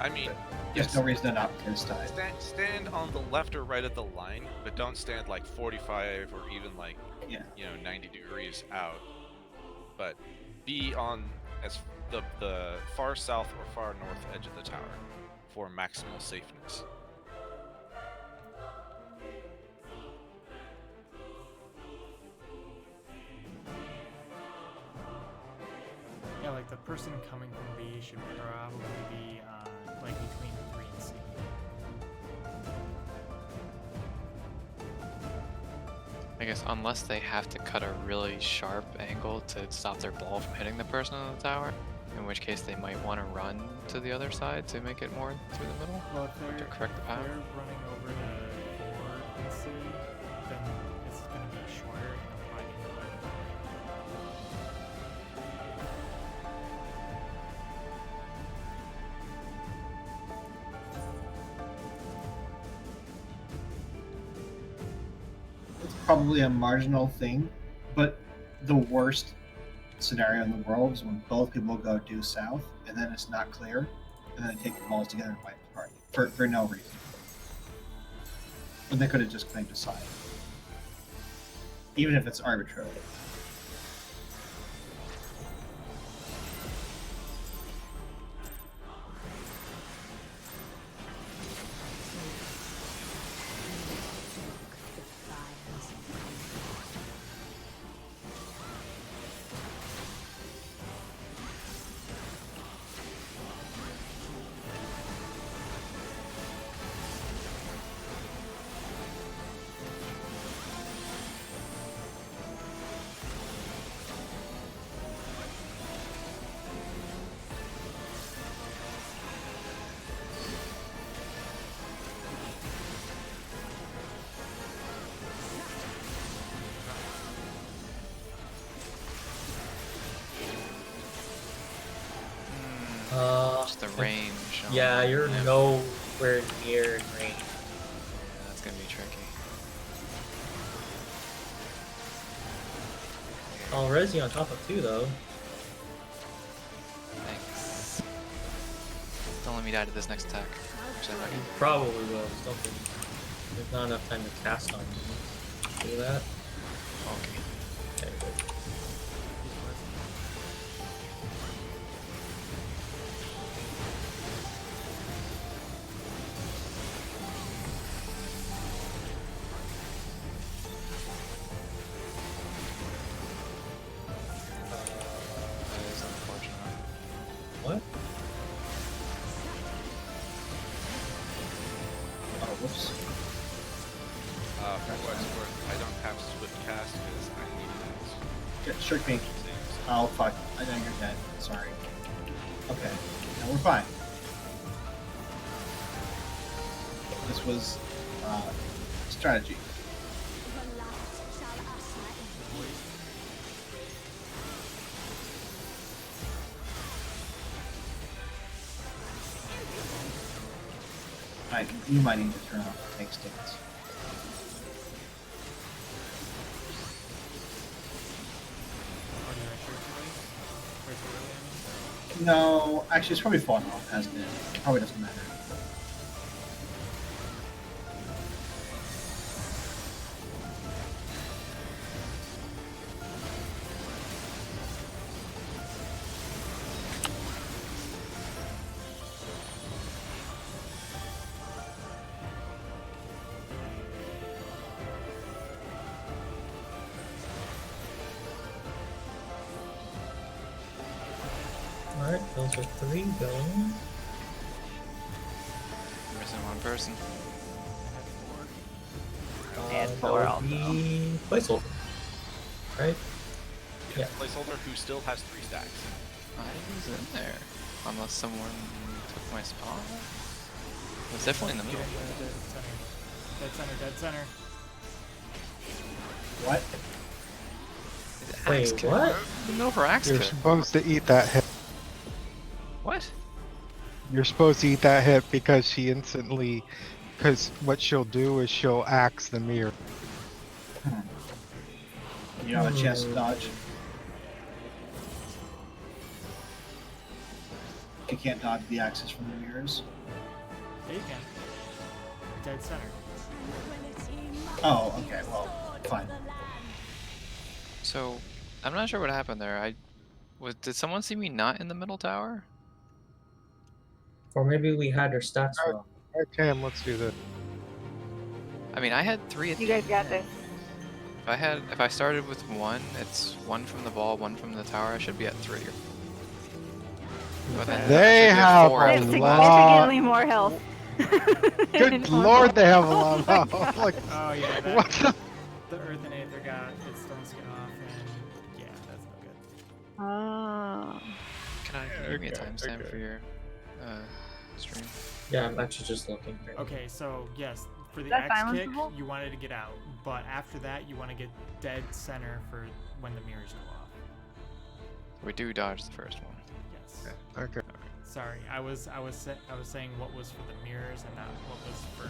I mean, There's yes, no reason to not play this die. stand on the left or right of the line, but don't stand like 45 or even like Yeah. 90 degrees out. But be on as the far south or far north edge of the tower for maximal safeness. Yeah, like the person coming from B should probably be like between 3 and C. I guess unless they have to cut a really sharp angle to stop their ball from hitting the person on the tower, in which case they might want to run to the other side to make it more through the middle. Well, if to they're, correct the if power. they're running over to 4 and C, then it's going to be shorter and they'll probably get hit by the It's probably a marginal thing, but the worst scenario in the world is when both people go due south, and then it's not clear, and then they take the balls together and wipe the party for no reason. When they could have just claimed a side, even if it's arbitrary. Just the range. on Yeah, you're them. nowhere near in range. Yeah, that's gonna be tricky. Oh, Resi on top of 2 though. Thanks. Don't let me die to this next attack. Actually, I'm not You gonna. probably will. Just don't think there's not enough time to cast on you. Do that. Okay. Okay, good. That is unfortunate. What? Oh, whoops. For what it's worth, I don't have swift cast because I need that. Yeah, sure, me. Saves. Oh, fuck. I know you're dead. Sorry. Okay. Now we're fine. This was strategy. You might need to turn off the tank stance. Oh, did I shoot too late? Or too early, I mean? No, actually, it's probably fallen off, hasn't it? Probably doesn't matter. Alright, those are 3 going. We're missing one person. And That 4 would also. be placeholder. Right? Yeah. Placeholder who still has 3 stacks. I was in there. Unless someone took my spot. It was definitely in the middle. Dead center, dead center. What? Is Wait, Axe kick? what? No, for axe You're kick. supposed to eat that hit. What? You're supposed to eat that hit because she instantly, because what she'll do is she'll axe the mirror. You don't have a chance to dodge. You can't dodge the axes from the mirrors. Yeah, you can. Dead center. Oh, okay. Well, fine. So, I'm not sure what happened there. Did someone see me not in the middle tower? Or maybe we had our stats wrong. Alright, Cam, let's do this. I mean, I had 3 at You the guys got end. this. If I started with 1, it's 1 from the ball, 1 from the tower. I should be at 3. But then They I should be at have 4 a They after have the last significantly more health. Good lord, they have a lot of Oh my health. Like, Oh yeah, that, what the? the Earth and Aether got its stone skin off, and yeah, that's no good. Oh. Can you give me a Okay, timestamp okay. for your stream? Yeah, I'm actually just looking. Right now. Okay, so yes, for the That X kick, silenceable? you wanted to get out, but after that, you want to get dead center for when the mirrors go off. We do dodge the first one. Yes. Okay. Sorry, I was saying what was for the mirrors and not what was for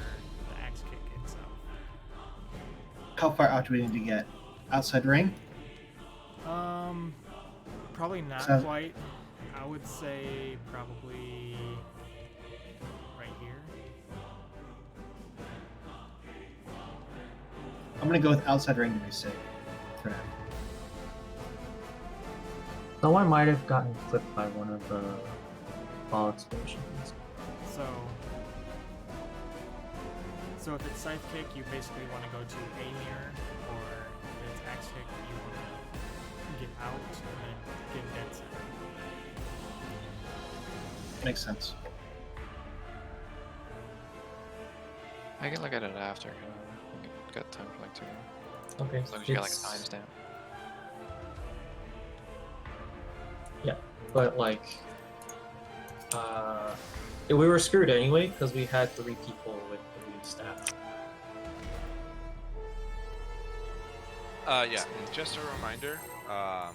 the X kick itself. How far out do we need to get? Outside ring? Probably not So- quite. I would say probably right here. I'm gonna go with outside ring to be safe for now. Someone might have gotten clipped by one of the ball explosions. So if it's scythe kick, you basically want to go to a mirror, or if it's axe kick, you want to get out and then get dead center. Makes sense. I can look at it after. We got time for like 2 more. Okay. As long as you got like a it's- timestamp. But like, we were screwed anyway because we had 3 people with 3 stats. Yeah, and just a reminder, well,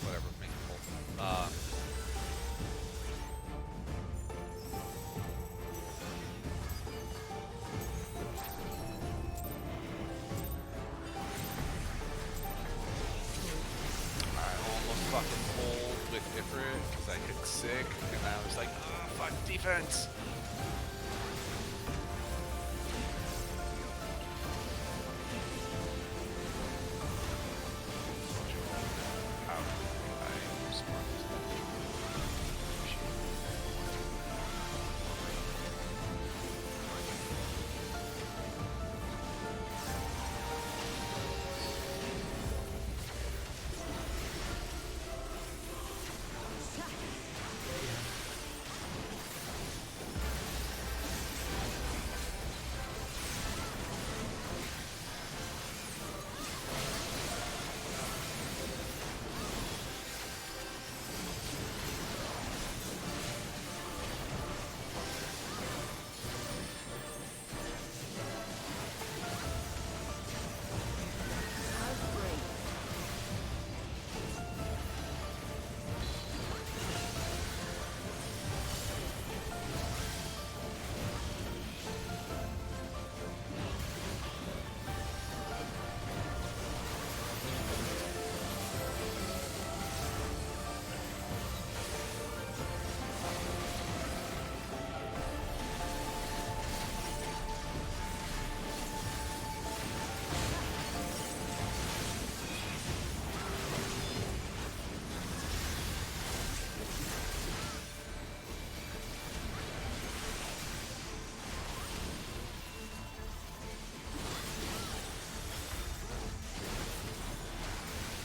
whatever, make it full. I almost fucking pulled with Ifrit because I hit sick, and I was like, oh, fuck, defense! How I respond to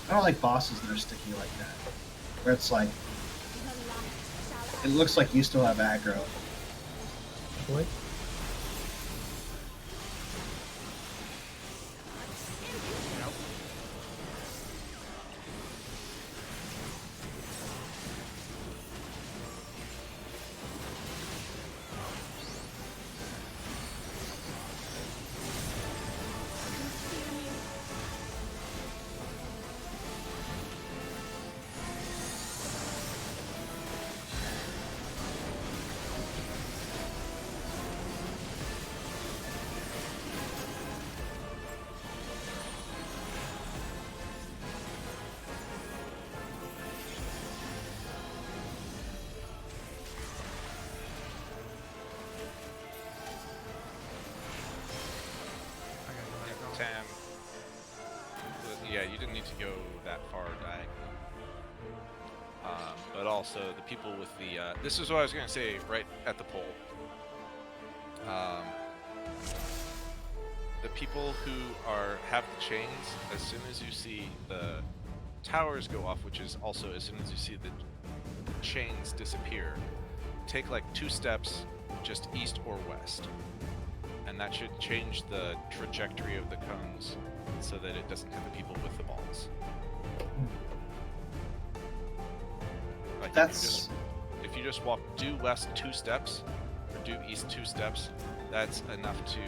I don't like bosses that are sticky like that. Where it's like, it looks like you still have aggro. What? Nope. Yeah, you didn't need to go that far diagonal. But also the people with the this is what I was gonna say right at the pole. The people who have the chains, as soon as you see the towers go off, which is also as soon as you see the chains disappear, take like 2 steps just east or west, and that should change the trajectory of the cones so that it doesn't hit the people with the balls. Like That's if you just walk due west 2 steps or due east 2 steps, that's enough to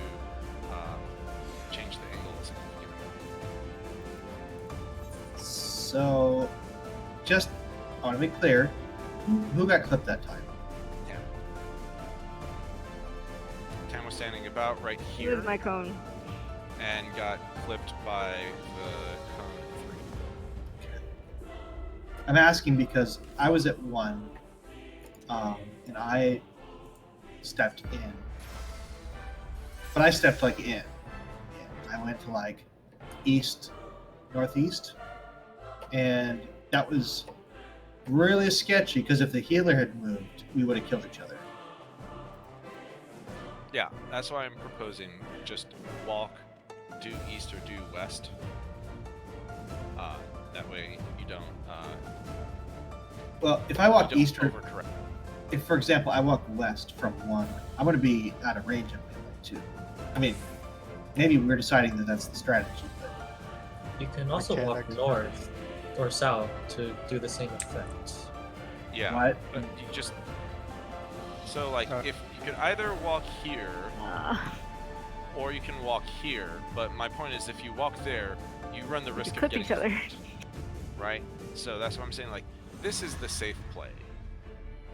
change the angle significantly. so. Just I want to be clear. Who got clipped that time? Cam was standing about right He here was my cone. and got clipped by the cone 3. I'm asking because I was at 1, and I stepped in, but I stepped like in. I went to like east, northeast, and that was really sketchy because if the healer had moved, we would have killed each other. Yeah, that's why I'm proposing just walk due east or due west. That way you don't Well, if I walk east or overcorrect. if, for example, I walk west from 1, I'm going to be out of range of melee too. I mean, maybe we're deciding that that's the strategy, but You can also walk Mechanics. north or south to do the same effect. Yeah, what? but you just so like Uh, if you could either walk here Uh, or you can walk here, but my point is if you walk there, you run the risk of clip getting each other. clipped, right? So that's what I'm saying. Like this is the safe play,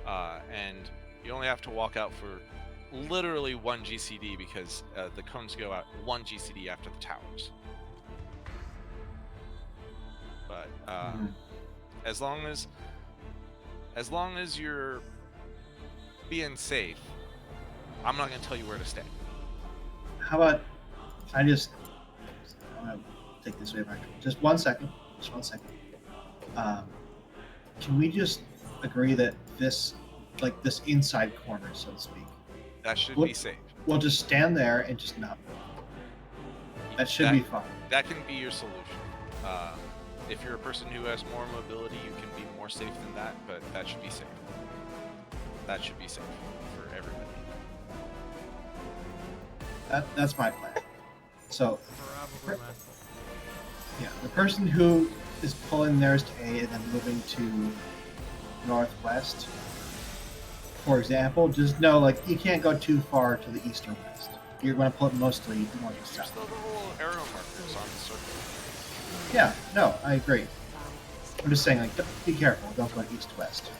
and you only have to walk out for literally 1 GCD because the cones go out 1 GCD after the towers. But Mhm. as long as you're being safe, I'm not gonna tell you where to stay. How about I just I'm gonna take this way back. Just 1 second. Just 1 second. Can we just agree that this inside corner, so to speak, That should What- be safe. we'll just stand there and just not move. That should be fine. That can be your solution. If you're a person who has more mobility, you can be more safe than that, but that should be safe. That should be safe for everybody. That's my plan. So Probably less. yeah, the person who is pulling theirs to A and then moving to northwest, for example, just know like you can't go too far to the east or west. You're going to pull it mostly north or There's south. still the little arrow markers on the circle. Yeah, no, I agree. I'm just saying, like, be careful. Don't go east-west.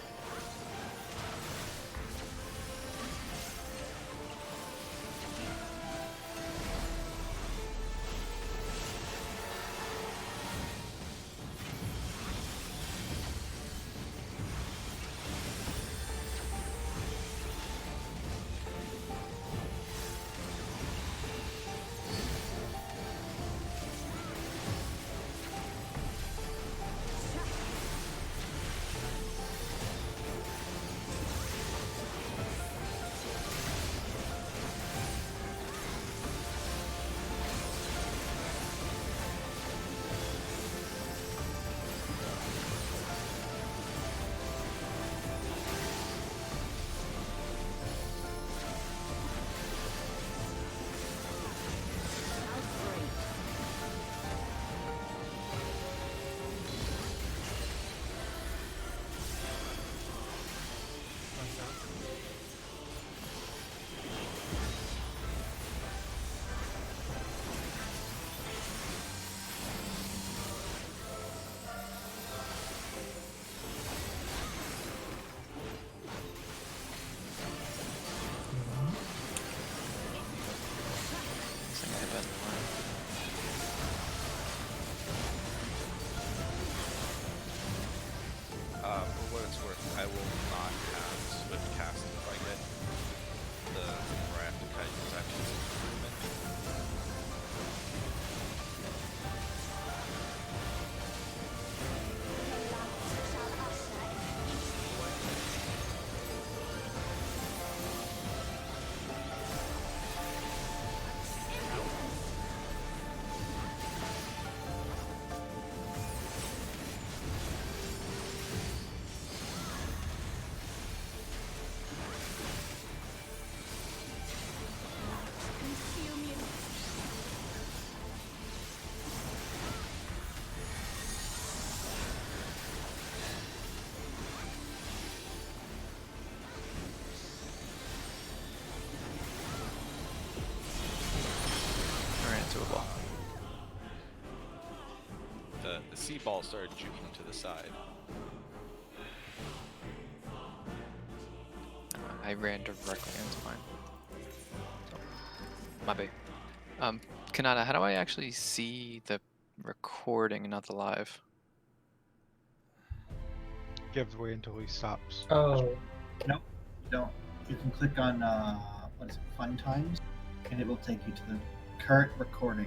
sea ball started juking to the side. I ran directly into mine. So, my bad. Kanata, how do I actually see the recording and not the live? You have to wait until he stops. Oh, No, you don't. You can click on what is it, Fun Times, and it will take you to the current recording